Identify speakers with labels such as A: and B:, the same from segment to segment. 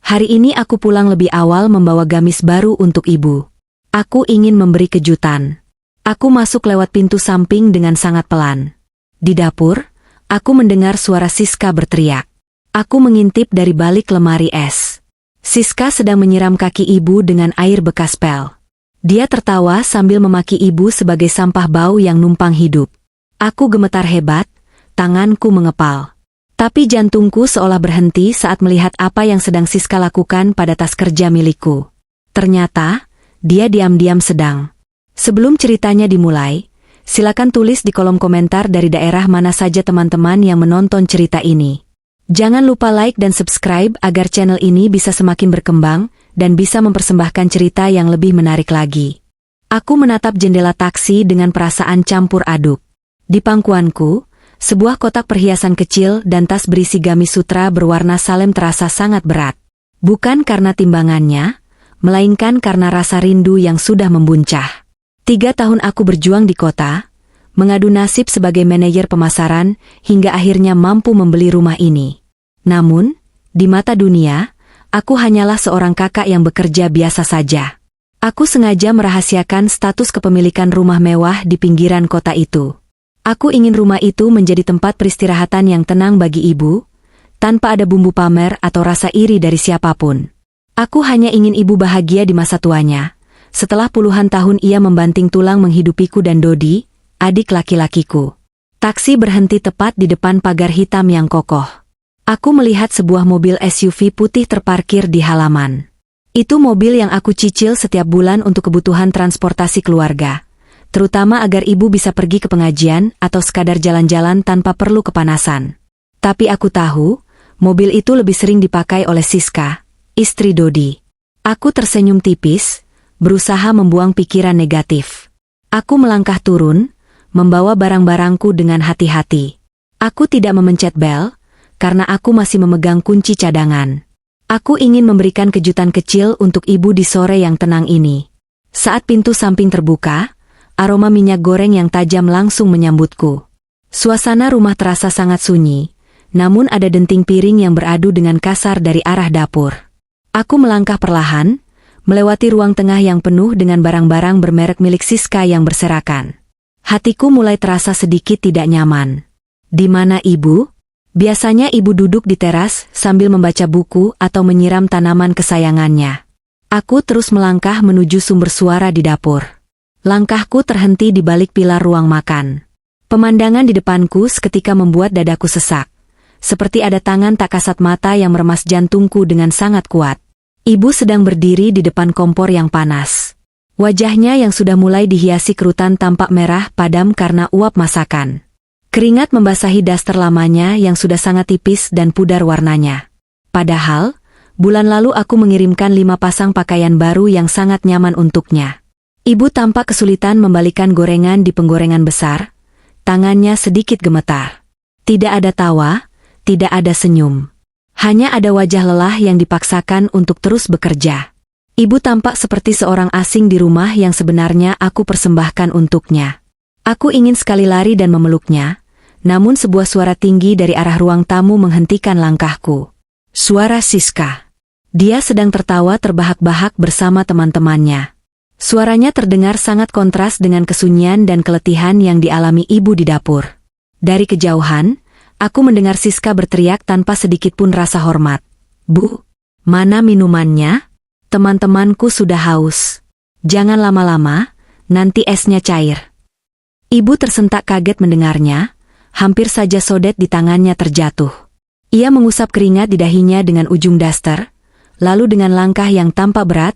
A: Hari ini aku pulang lebih awal membawa gamis baru untuk ibu. Aku ingin memberi kejutan. Aku masuk lewat pintu samping dengan sangat pelan. Di dapur, aku mendengar suara Siska berteriak. Aku mengintip dari balik lemari es. Siska sedang menyiram kaki ibu dengan air bekas pel. Dia tertawa sambil memaki ibu sebagai sampah bau yang numpang hidup. Aku gemetar hebat, tanganku mengepal. Tapi jantungku seolah berhenti saat melihat apa yang sedang Siska lakukan pada tas kerja milikku. Ternyata, dia diam-diam sedang. Sebelum ceritanya dimulai, silakan tulis di kolom komentar dari daerah mana saja teman-teman yang menonton cerita ini. Jangan lupa like dan subscribe agar channel ini bisa semakin berkembang dan bisa mempersembahkan cerita yang lebih menarik lagi. Aku menatap jendela taksi dengan perasaan campur aduk. Di pangkuanku, sebuah kotak perhiasan kecil dan tas berisi gamis sutra berwarna salem terasa sangat berat. Bukan karena timbangannya, melainkan karena rasa rindu yang sudah membuncah. 3 tahun aku berjuang di kota, mengadu nasib sebagai manajer pemasaran hingga akhirnya mampu membeli rumah ini. Namun, di mata dunia, aku hanyalah seorang kakak yang bekerja biasa saja. Aku sengaja merahasiakan status kepemilikan rumah mewah di pinggiran kota itu. Aku ingin rumah itu menjadi tempat peristirahatan yang tenang bagi ibu, tanpa ada bumbu pamer atau rasa iri dari siapapun. Aku hanya ingin ibu bahagia di masa tuanya, setelah puluhan tahun ia membanting tulang menghidupiku dan Dodi, adik laki-lakiku. Taksi berhenti tepat di depan pagar hitam yang kokoh. Aku melihat sebuah mobil SUV putih terparkir di halaman. Itu mobil yang aku cicil setiap bulan untuk kebutuhan transportasi keluarga. Terutama agar ibu bisa pergi ke pengajian atau sekadar jalan-jalan tanpa perlu kepanasan. Tapi aku tahu, mobil itu lebih sering dipakai oleh Siska, istri Dodi. Aku tersenyum tipis, berusaha membuang pikiran negatif. Aku melangkah turun, membawa barang-barangku dengan hati-hati. Aku tidak memencet bel, karena aku masih memegang kunci cadangan. Aku ingin memberikan kejutan kecil untuk ibu di sore yang tenang ini. Saat pintu samping terbuka, aroma minyak goreng yang tajam langsung menyambutku. Suasana rumah terasa sangat sunyi, namun ada denting piring yang beradu dengan kasar dari arah dapur. Aku melangkah perlahan, melewati ruang tengah yang penuh dengan barang-barang bermerek milik Siska yang berserakan. Hatiku mulai terasa sedikit tidak nyaman. Di mana ibu? Biasanya ibu duduk di teras sambil membaca buku atau menyiram tanaman kesayangannya. Aku terus melangkah menuju sumber suara di dapur. Langkahku terhenti di balik pilar ruang makan. Pemandangan di depanku seketika membuat dadaku sesak. Seperti ada tangan tak kasat mata yang meremas jantungku dengan sangat kuat. Ibu sedang berdiri di depan kompor yang panas. Wajahnya yang sudah mulai dihiasi kerutan tampak merah padam karena uap masakan. Keringat membasahi daster lamanya yang sudah sangat tipis dan pudar warnanya. Padahal, bulan lalu aku mengirimkan 5 pasang pakaian baru yang sangat nyaman untuknya. Ibu tampak kesulitan membalikan gorengan di penggorengan besar, tangannya sedikit gemetar. Tidak ada tawa, tidak ada senyum. Hanya ada wajah lelah yang dipaksakan untuk terus bekerja. Ibu tampak seperti seorang asing di rumah yang sebenarnya aku persembahkan untuknya. Aku ingin sekali lari dan memeluknya, namun sebuah suara tinggi dari arah ruang tamu menghentikan langkahku. Suara Siska. Dia sedang tertawa terbahak-bahak bersama teman-temannya. Suaranya terdengar sangat kontras dengan kesunyian dan keletihan yang dialami ibu di dapur. Dari kejauhan, aku mendengar Siska berteriak tanpa sedikit pun rasa hormat. Bu, mana minumannya? Teman-temanku sudah haus. Jangan lama-lama, nanti esnya cair. Ibu tersentak kaget mendengarnya, hampir saja sodet di tangannya terjatuh. Ia mengusap keringat di dahinya dengan ujung daster, lalu dengan langkah yang tampak berat,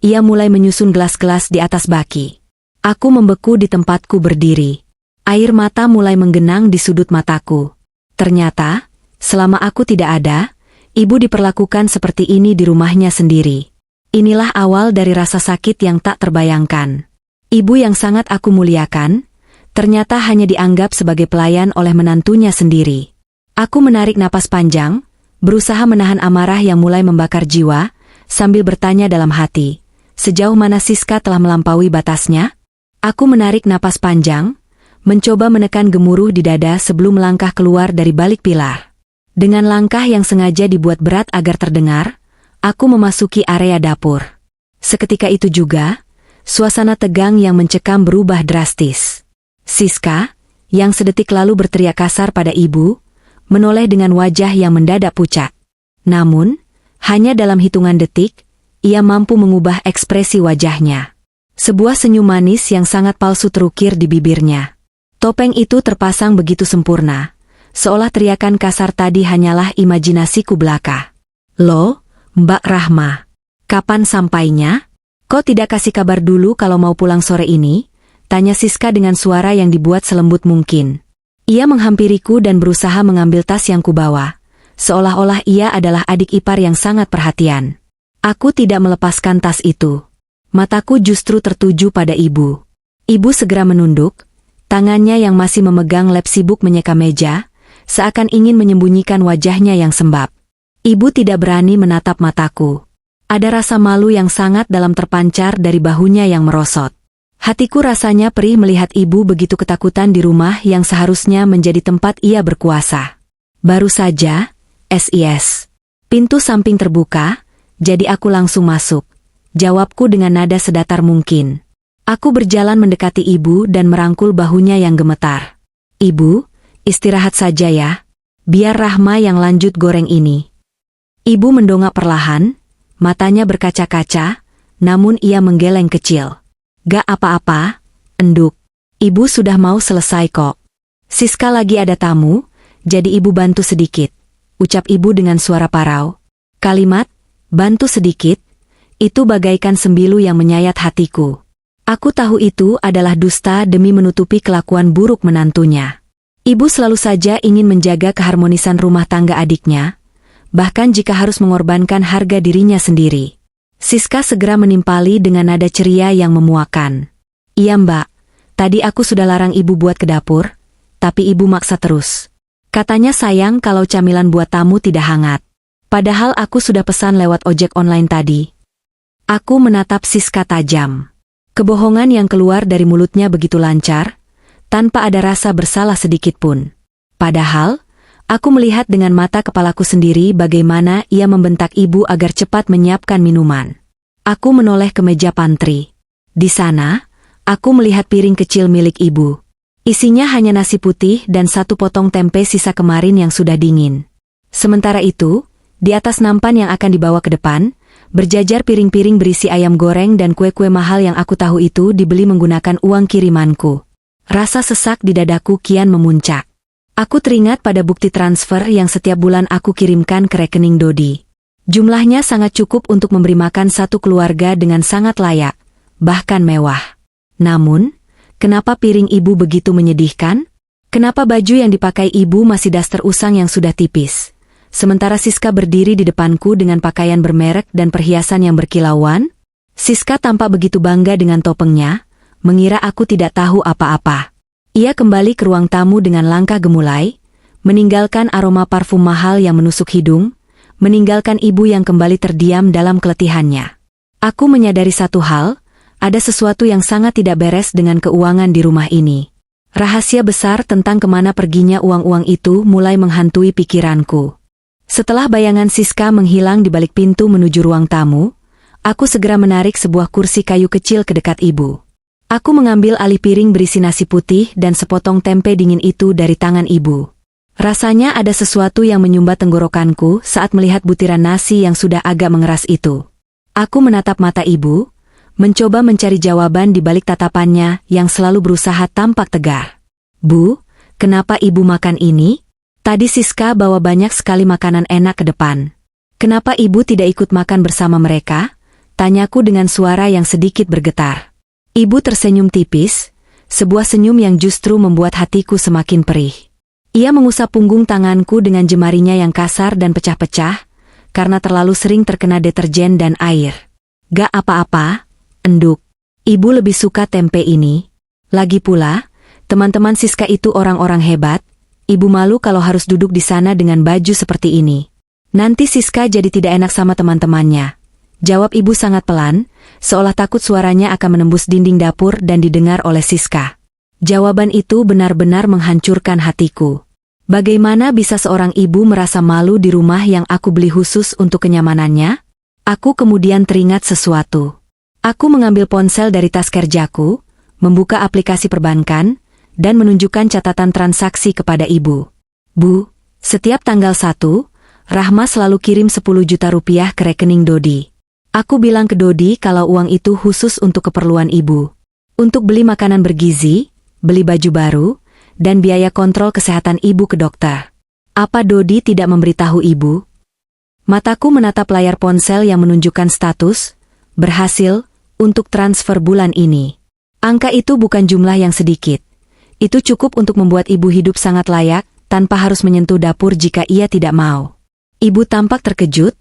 A: ia mulai menyusun gelas-gelas di atas baki. Aku membeku di tempatku berdiri. Air mata mulai menggenang di sudut mataku. Ternyata, selama aku tidak ada, ibu diperlakukan seperti ini di rumahnya sendiri. Inilah awal dari rasa sakit yang tak terbayangkan. Ibu yang sangat aku muliakan, ternyata hanya dianggap sebagai pelayan oleh menantunya sendiri. Aku menarik napas panjang, berusaha menahan amarah yang mulai membakar jiwa, sambil bertanya dalam hati. Sejauh mana Siska telah melampaui batasnya? Aku menarik napas panjang, mencoba menekan gemuruh di dada sebelum melangkah keluar dari balik pilar. Dengan langkah yang sengaja dibuat berat agar terdengar, Aku memasuki area dapur. Seketika itu juga, suasana tegang yang mencekam berubah drastis. Siska, yang sedetik lalu berteriak kasar pada ibu, menoleh dengan wajah yang mendadak pucat. Namun, hanya dalam hitungan detik, ia mampu mengubah ekspresi wajahnya. Sebuah senyum manis yang sangat palsu terukir di bibirnya. Topeng itu terpasang begitu sempurna, seolah teriakan kasar tadi hanyalah imajinasiku belaka. "Loh, Mbak Rahma, kapan sampainya? Kok tidak kasih kabar dulu kalau mau pulang sore ini?" tanya Siska dengan suara yang dibuat selembut mungkin. Ia menghampiriku dan berusaha mengambil tas yang kubawa, seolah-olah ia adalah adik ipar yang sangat perhatian. Aku tidak melepaskan tas itu. Mataku justru tertuju pada ibu. Ibu segera menunduk, tangannya yang masih memegang lap sibuk menyeka meja, seakan ingin menyembunyikan wajahnya yang sembab. Ibu tidak berani menatap mataku. Ada rasa malu yang sangat dalam terpancar dari bahunya yang merosot. Hatiku rasanya perih melihat ibu begitu ketakutan di rumah yang seharusnya menjadi tempat ia berkuasa. Baru saja, SIS. Pintu samping terbuka, jadi aku langsung masuk. Jawabku dengan nada sedatar mungkin. Aku berjalan mendekati ibu dan merangkul bahunya yang gemetar. "Ibu, istirahat saja ya. Biar Rahma yang lanjut goreng ini." Ibu mendongak perlahan, matanya berkaca-kaca, namun ia menggeleng kecil. "Gak apa-apa, enduk. Ibu sudah mau selesai kok. Siska lagi ada tamu, jadi ibu bantu sedikit," ucap ibu dengan suara parau. Kalimat, "bantu sedikit," itu bagaikan sembilu yang menyayat hatiku. Aku tahu itu adalah dusta demi menutupi kelakuan buruk menantunya. Ibu selalu saja ingin menjaga keharmonisan rumah tangga adiknya, bahkan jika harus mengorbankan harga dirinya sendiri. Siska segera menimpali dengan nada ceria yang memuakan. "Iya Mbak, tadi aku sudah larang ibu buat ke dapur, tapi ibu maksa terus. Katanya sayang kalau camilan buat tamu tidak hangat. Padahal aku sudah pesan lewat ojek online tadi." Aku menatap Siska tajam. Kebohongan yang keluar dari mulutnya begitu lancar, tanpa ada rasa bersalah sedikit pun. Padahal, aku melihat dengan mata kepalaku sendiri bagaimana ia membentak ibu agar cepat menyiapkan minuman. Aku menoleh ke meja pantry. Di sana, aku melihat piring kecil milik ibu. Isinya hanya nasi putih dan satu potong tempe sisa kemarin yang sudah dingin. Sementara itu, di atas nampan yang akan dibawa ke depan, berjajar piring-piring berisi ayam goreng dan kue-kue mahal yang aku tahu itu dibeli menggunakan uang kirimanku. Rasa sesak di dadaku kian memuncak. Aku teringat pada bukti transfer yang setiap bulan aku kirimkan ke rekening Dodi. Jumlahnya sangat cukup untuk memberi makan satu keluarga dengan sangat layak, bahkan mewah. Namun, kenapa piring ibu begitu menyedihkan? Kenapa baju yang dipakai ibu masih daster usang yang sudah tipis? Sementara Siska berdiri di depanku dengan pakaian bermerek dan perhiasan yang berkilauan? Siska tampak begitu bangga dengan topengnya, mengira aku tidak tahu apa-apa. Ia kembali ke ruang tamu dengan langkah gemulai, meninggalkan aroma parfum mahal yang menusuk hidung, meninggalkan ibu yang kembali terdiam dalam keletihannya. Aku menyadari satu hal, ada sesuatu yang sangat tidak beres dengan keuangan di rumah ini. Rahasia besar tentang kemana perginya uang-uang itu mulai menghantui pikiranku. Setelah bayangan Siska menghilang di balik pintu menuju ruang tamu, aku segera menarik sebuah kursi kayu kecil ke dekat ibu. Aku mengambil alih piring berisi nasi putih dan sepotong tempe dingin itu dari tangan ibu. Rasanya ada sesuatu yang menyumbat tenggorokanku saat melihat butiran nasi yang sudah agak mengeras itu. Aku menatap mata ibu, mencoba mencari jawaban di balik tatapannya yang selalu berusaha tampak tegar. "Bu, kenapa ibu makan ini? Tadi Siska bawa banyak sekali makanan enak ke depan. Kenapa ibu tidak ikut makan bersama mereka?" tanyaku dengan suara yang sedikit bergetar. Ibu tersenyum tipis, sebuah senyum yang justru membuat hatiku semakin perih. Ia mengusap punggung tanganku dengan jemarinya yang kasar dan pecah-pecah, karena terlalu sering terkena deterjen dan air. "Gak apa-apa, enduk. Ibu lebih suka tempe ini. Lagi pula, teman-teman Siska itu orang-orang hebat. Ibu malu kalau harus duduk di sana dengan baju seperti ini. Nanti Siska jadi tidak enak sama teman-temannya." Jawab ibu sangat pelan, seolah takut suaranya akan menembus dinding dapur dan didengar oleh Siska. Jawaban itu benar-benar menghancurkan hatiku. Bagaimana bisa seorang ibu merasa malu di rumah yang aku beli khusus untuk kenyamanannya? Aku kemudian teringat sesuatu. Aku mengambil ponsel dari tas kerjaku, membuka aplikasi perbankan, dan menunjukkan catatan transaksi kepada ibu. Bu, setiap tanggal 1, Rahma selalu kirim 10 juta rupiah ke rekening Dodi. Aku bilang ke Dodi kalau uang itu khusus untuk keperluan ibu. Untuk beli makanan bergizi, beli baju baru, dan biaya kontrol kesehatan ibu ke dokter. Apa Dodi tidak memberitahu ibu? Mataku menatap layar ponsel yang menunjukkan status, berhasil, untuk transfer bulan ini. Angka itu bukan jumlah yang sedikit. Itu cukup untuk membuat ibu hidup sangat layak, tanpa harus menyentuh dapur jika ia tidak mau. Ibu tampak terkejut,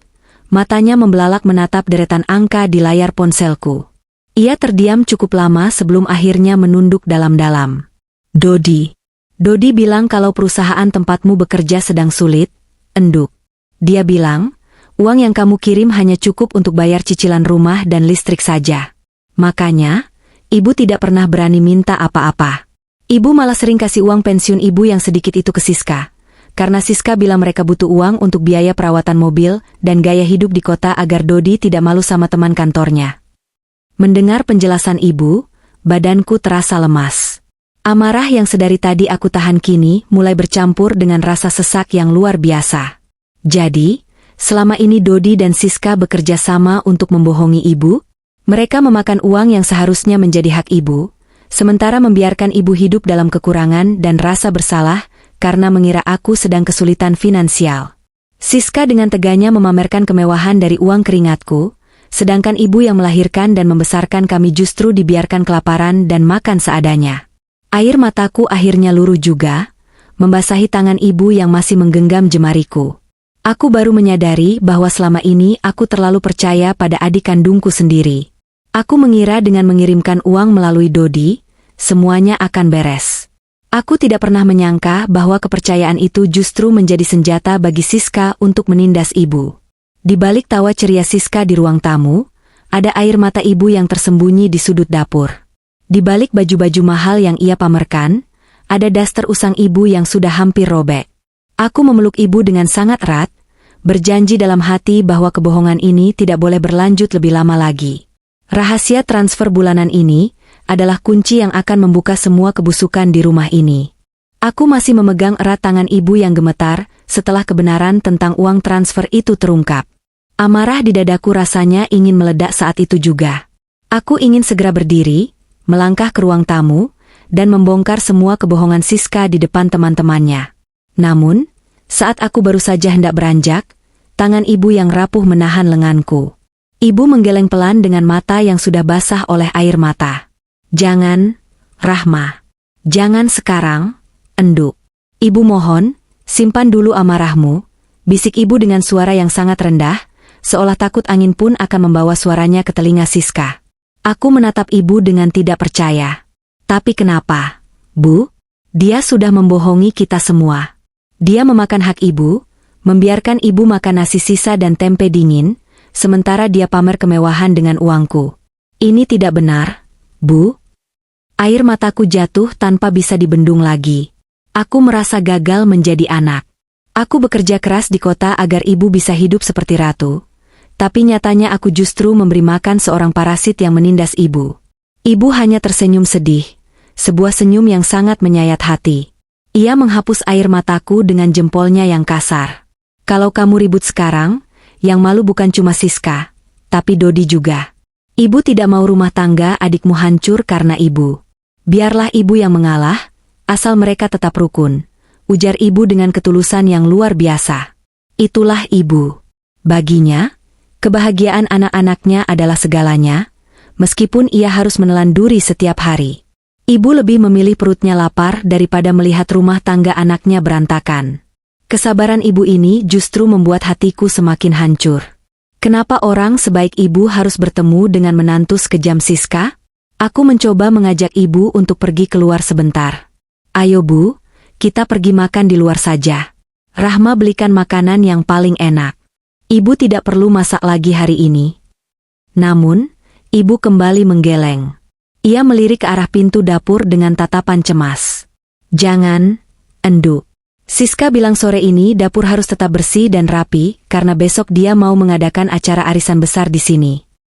A: matanya membelalak menatap deretan angka di layar ponselku. Ia terdiam cukup lama sebelum akhirnya menunduk dalam-dalam. Dodi bilang kalau perusahaan tempatmu bekerja sedang sulit, enduk. Dia bilang, uang yang kamu kirim hanya cukup untuk bayar cicilan rumah dan listrik saja. Makanya, ibu tidak pernah berani minta apa-apa. Ibu malah sering kasih uang pensiun ibu yang sedikit itu ke Siska. Karena Siska bilang mereka butuh uang untuk biaya perawatan mobil dan gaya hidup di kota agar Dodi tidak malu sama teman kantornya. Mendengar penjelasan ibu, badanku terasa lemas. Amarah yang sedari tadi aku tahan kini mulai bercampur dengan rasa sesak yang luar biasa. Jadi, selama ini Dodi dan Siska bekerja sama untuk membohongi ibu? Mereka memakan uang yang seharusnya menjadi hak ibu, sementara membiarkan ibu hidup dalam kekurangan dan rasa bersalah karena mengira aku sedang kesulitan finansial. Siska dengan teganya memamerkan kemewahan dari uang keringatku, sedangkan ibu yang melahirkan dan membesarkan kami justru dibiarkan kelaparan dan makan seadanya. Air mataku akhirnya luruh juga, membasahi tangan ibu yang masih menggenggam jemariku. Aku baru menyadari bahwa selama ini aku terlalu percaya pada adik kandungku sendiri. Aku mengira dengan mengirimkan uang melalui Dodi, semuanya akan beres. Aku tidak pernah menyangka bahwa kepercayaan itu justru menjadi senjata bagi Siska untuk menindas ibu. Di balik tawa ceria Siska di ruang tamu, ada air mata ibu yang tersembunyi di sudut dapur. Di balik baju-baju mahal yang ia pamerkan, ada daster usang ibu yang sudah hampir robek. Aku memeluk ibu dengan sangat erat, berjanji dalam hati bahwa kebohongan ini tidak boleh berlanjut lebih lama lagi. Rahasia transfer bulanan ini adalah kunci yang akan membuka semua kebusukan di rumah ini. Aku masih memegang erat tangan ibu yang gemetar setelah kebenaran tentang uang transfer itu terungkap. Amarah di dadaku rasanya ingin meledak saat itu juga. Aku ingin segera berdiri, melangkah ke ruang tamu, dan membongkar semua kebohongan Siska di depan teman-temannya. Namun, saat aku baru saja hendak beranjak, tangan ibu yang rapuh menahan lenganku. Ibu menggeleng pelan dengan mata yang sudah basah oleh air mata. Jangan, Rahma. Jangan sekarang, enduk. Ibu mohon, simpan dulu amarahmu, bisik ibu dengan suara yang sangat rendah, seolah takut angin pun akan membawa suaranya ke telinga Siska. Aku menatap ibu dengan tidak percaya. Tapi kenapa, Bu? Dia sudah membohongi kita semua. Dia memakan hak ibu, membiarkan ibu makan nasi sisa dan tempe dingin, sementara dia pamer kemewahan dengan uangku. Ini tidak benar, Bu. Air mataku jatuh tanpa bisa dibendung lagi. Aku merasa gagal menjadi anak. Aku bekerja keras di kota agar ibu bisa hidup seperti ratu. Tapi nyatanya aku justru memberi makan seorang parasit yang menindas ibu. Ibu hanya tersenyum sedih, sebuah senyum yang sangat menyayat hati. Ia menghapus air mataku dengan jempolnya yang kasar. Kalau kamu ribut sekarang, yang malu bukan cuma Siska, tapi Dodi juga. Ibu tidak mau rumah tangga adikmu hancur karena ibu. Biarlah ibu yang mengalah, asal mereka tetap rukun, ujar ibu dengan ketulusan yang luar biasa. Itulah ibu. Baginya, kebahagiaan anak-anaknya adalah segalanya, meskipun ia harus menelan duri setiap hari. Ibu lebih memilih perutnya lapar daripada melihat rumah tangga anaknya berantakan. Kesabaran ibu ini justru membuat hatiku semakin hancur. Kenapa orang sebaik ibu harus bertemu dengan menantu sekejam Siska? Aku mencoba mengajak ibu untuk pergi keluar sebentar. Ayo Bu, kita pergi makan di luar saja. Rahma belikan makanan yang paling enak. Ibu tidak perlu masak lagi hari ini. Namun, ibu kembali menggeleng. Ia melirik ke arah pintu dapur dengan tatapan cemas. Jangan, enduk. Siska bilang sore ini dapur harus tetap bersih dan rapi karena besok dia mau mengadakan acara arisan besar di sini.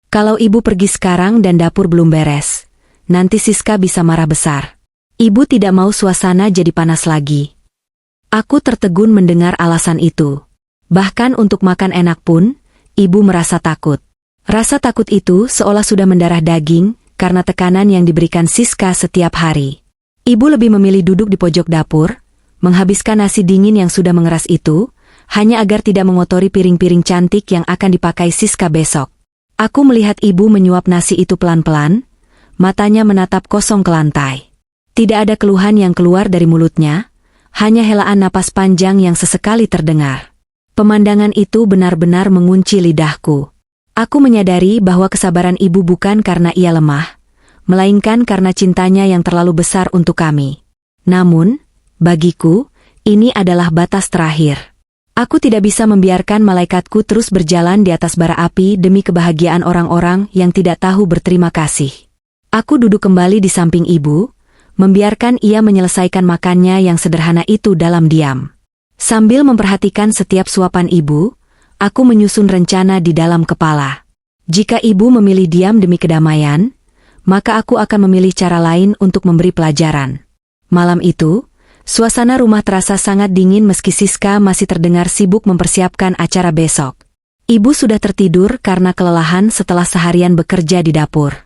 A: Kalau ibu pergi sekarang dan dapur belum beres, nanti Siska bisa marah besar. Ibu tidak mau suasana jadi panas lagi. Aku tertegun mendengar alasan itu. Bahkan untuk makan enak pun, ibu merasa takut. Rasa takut itu seolah sudah mendarah daging karena tekanan yang diberikan Siska setiap hari. Ibu lebih memilih duduk di pojok dapur, menghabiskan nasi dingin yang sudah mengeras itu, hanya agar tidak mengotori piring-piring cantik yang akan dipakai Siska besok. Aku melihat ibu menyuap nasi itu pelan-pelan, matanya menatap kosong ke lantai. Tidak ada keluhan yang keluar dari mulutnya, hanya helaan napas panjang yang sesekali terdengar. Pemandangan itu benar-benar mengunci lidahku. Aku menyadari bahwa kesabaran ibu bukan karena ia lemah, melainkan karena cintanya yang terlalu besar untuk kami. Namun, bagiku, ini adalah batas terakhir. Aku tidak bisa membiarkan malaikatku terus berjalan di atas bara api demi kebahagiaan orang-orang yang tidak tahu berterima kasih. Aku duduk kembali di samping ibu, membiarkan ia menyelesaikan makannya yang sederhana itu dalam diam. Sambil memperhatikan setiap suapan ibu, aku menyusun rencana di dalam kepala. Jika ibu memilih diam demi kedamaian, maka aku akan memilih cara lain untuk memberi pelajaran. Malam itu, suasana rumah terasa sangat dingin meski Siska masih terdengar sibuk mempersiapkan acara besok. Ibu sudah tertidur karena kelelahan setelah seharian bekerja di dapur.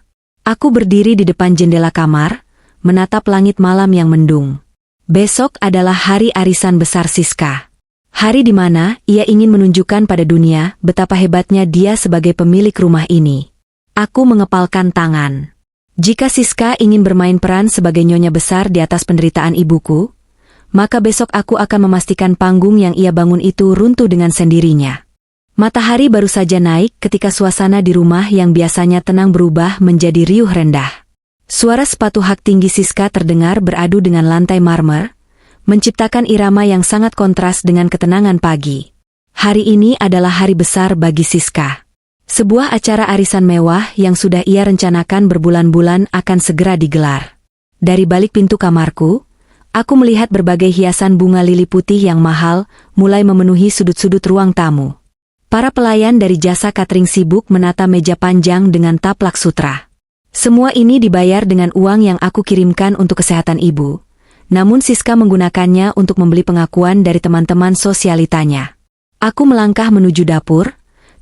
A: Aku berdiri di depan jendela kamar, menatap langit malam yang mendung. Besok adalah hari arisan besar Siska. Hari di mana ia ingin menunjukkan pada dunia betapa hebatnya dia sebagai pemilik rumah ini. Aku mengepalkan tangan. Jika Siska ingin bermain peran sebagai nyonya besar di atas penderitaan ibuku, maka besok aku akan memastikan panggung yang ia bangun itu runtuh dengan sendirinya. Matahari baru saja naik ketika suasana di rumah yang biasanya tenang berubah menjadi riuh rendah. Suara sepatu hak tinggi Siska terdengar beradu dengan lantai marmer, menciptakan irama yang sangat kontras dengan ketenangan pagi. Hari ini adalah hari besar bagi Siska. Sebuah acara arisan mewah yang sudah ia rencanakan berbulan-bulan akan segera digelar. Dari balik pintu kamarku, aku melihat berbagai hiasan bunga lili putih yang mahal mulai memenuhi sudut-sudut ruang tamu. Para pelayan dari jasa catering sibuk menata meja panjang dengan taplak sutra. Semua ini dibayar dengan uang yang aku kirimkan untuk kesehatan ibu. Namun Siska menggunakannya untuk membeli pengakuan dari teman-teman sosialitanya. Aku melangkah menuju dapur,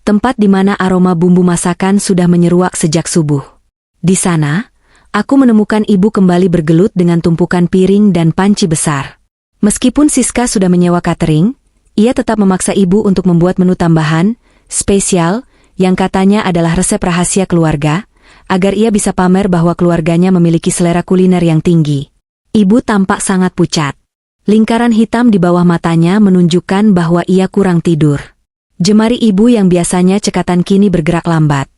A: tempat di mana aroma bumbu masakan sudah menyeruak sejak subuh. Di sana, aku menemukan ibu kembali bergelut dengan tumpukan piring dan panci besar. Meskipun Siska sudah menyewa catering, ia tetap memaksa ibu untuk membuat menu tambahan, spesial, yang katanya adalah resep rahasia keluarga, agar ia bisa pamer bahwa keluarganya memiliki selera kuliner yang tinggi. Ibu tampak sangat pucat. Lingkaran hitam di bawah matanya menunjukkan bahwa ia kurang tidur. Jemari ibu yang biasanya cekatan kini bergerak lambat.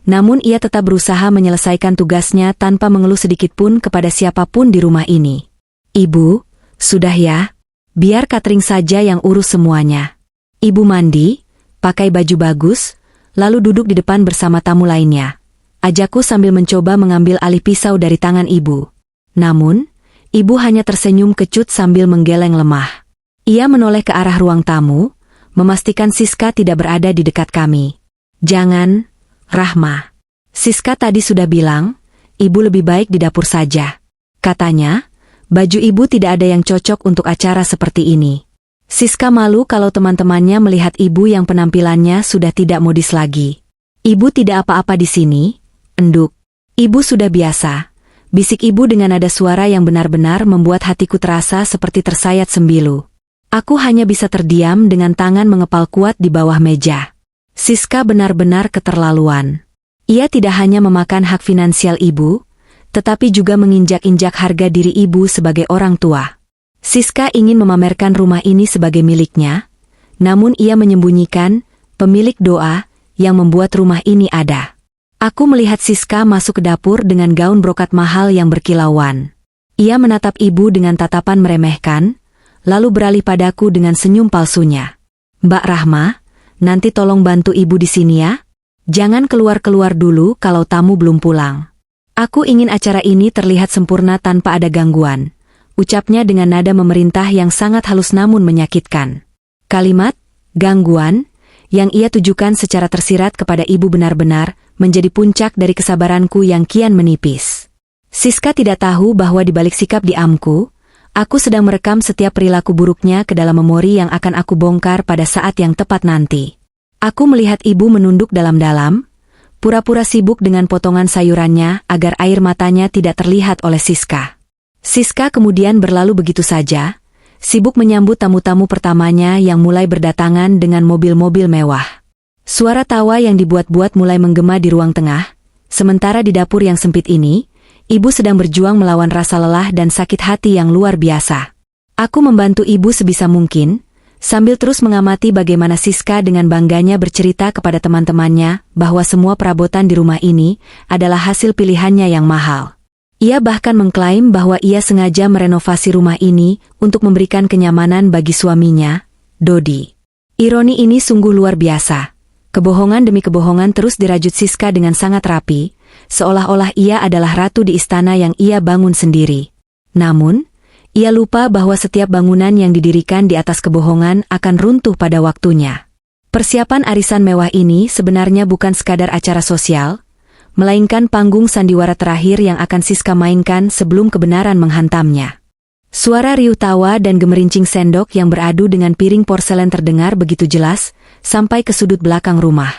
A: Namun ia tetap berusaha menyelesaikan tugasnya tanpa mengeluh sedikitpun kepada siapapun di rumah ini. Ibu, sudah ya? Biar catering saja yang urus semuanya. Ibu mandi, pakai baju bagus, lalu duduk di depan bersama tamu lainnya. Ajakku sambil mencoba mengambil alih pisau dari tangan ibu. Namun, ibu hanya tersenyum kecut sambil menggeleng lemah. Ia menoleh ke arah ruang tamu, memastikan Siska tidak berada di dekat kami. Jangan, Rahma. Siska tadi sudah bilang, ibu lebih baik di dapur saja. Katanya, baju ibu tidak ada yang cocok untuk acara seperti ini. Siska malu kalau teman-temannya melihat ibu yang penampilannya sudah tidak modis lagi. Ibu tidak apa-apa di sini, enduk. Ibu sudah biasa. Bisik ibu dengan nada suara yang benar-benar membuat hatiku terasa seperti tersayat sembilu. Aku hanya bisa terdiam dengan tangan mengepal kuat di bawah meja. Siska benar-benar keterlaluan. Ia tidak hanya memakan hak finansial ibu, tetapi juga menginjak-injak harga diri ibu sebagai orang tua. Siska ingin memamerkan rumah ini sebagai miliknya, namun ia menyembunyikan pemilik doa yang membuat rumah ini ada. Aku melihat Siska masuk ke dapur dengan gaun brokat mahal yang berkilauan. Ia menatap ibu dengan tatapan meremehkan, lalu beralih padaku dengan senyum palsunya. Mbak Rahma, nanti tolong bantu ibu di sini ya. Jangan keluar-keluar dulu kalau tamu belum pulang. Aku ingin acara ini terlihat sempurna tanpa ada gangguan. ucapnya dengan nada memerintah yang sangat halus namun menyakitkan. Kalimat, gangguan, yang ia tujukan secara tersirat kepada ibu benar-benar menjadi puncak dari kesabaranku yang kian menipis. Siska tidak tahu bahwa di balik sikap diamku, aku sedang merekam setiap perilaku buruknya ke dalam memori yang akan aku bongkar pada saat yang tepat nanti. Aku melihat ibu menunduk dalam-dalam, pura-pura sibuk dengan potongan sayurannya agar air matanya tidak terlihat oleh Siska. Siska kemudian berlalu begitu saja, sibuk menyambut tamu-tamu pertamanya yang mulai berdatangan dengan mobil-mobil mewah. Suara tawa yang dibuat-buat mulai menggema di ruang tengah, sementara di dapur yang sempit ini, ibu sedang berjuang melawan rasa lelah dan sakit hati yang luar biasa. Aku membantu ibu sebisa mungkin, sambil terus mengamati bagaimana Siska dengan bangganya bercerita kepada teman-temannya bahwa semua perabotan di rumah ini adalah hasil pilihannya yang mahal. Ia bahkan mengklaim bahwa ia sengaja merenovasi rumah ini untuk memberikan kenyamanan bagi suaminya, Dodi. Ironi ini sungguh luar biasa. Kebohongan demi kebohongan terus dirajut Siska dengan sangat rapi, seolah-olah ia adalah ratu di istana yang ia bangun sendiri. Namun, ia lupa bahwa setiap bangunan yang didirikan di atas kebohongan akan runtuh pada waktunya. Persiapan arisan mewah ini sebenarnya bukan sekadar acara sosial, melainkan panggung sandiwara terakhir yang akan Siska mainkan sebelum kebenaran menghantamnya. Suara riuh tawa dan gemerincing sendok yang beradu dengan piring porselen terdengar begitu jelas, sampai ke sudut belakang rumah.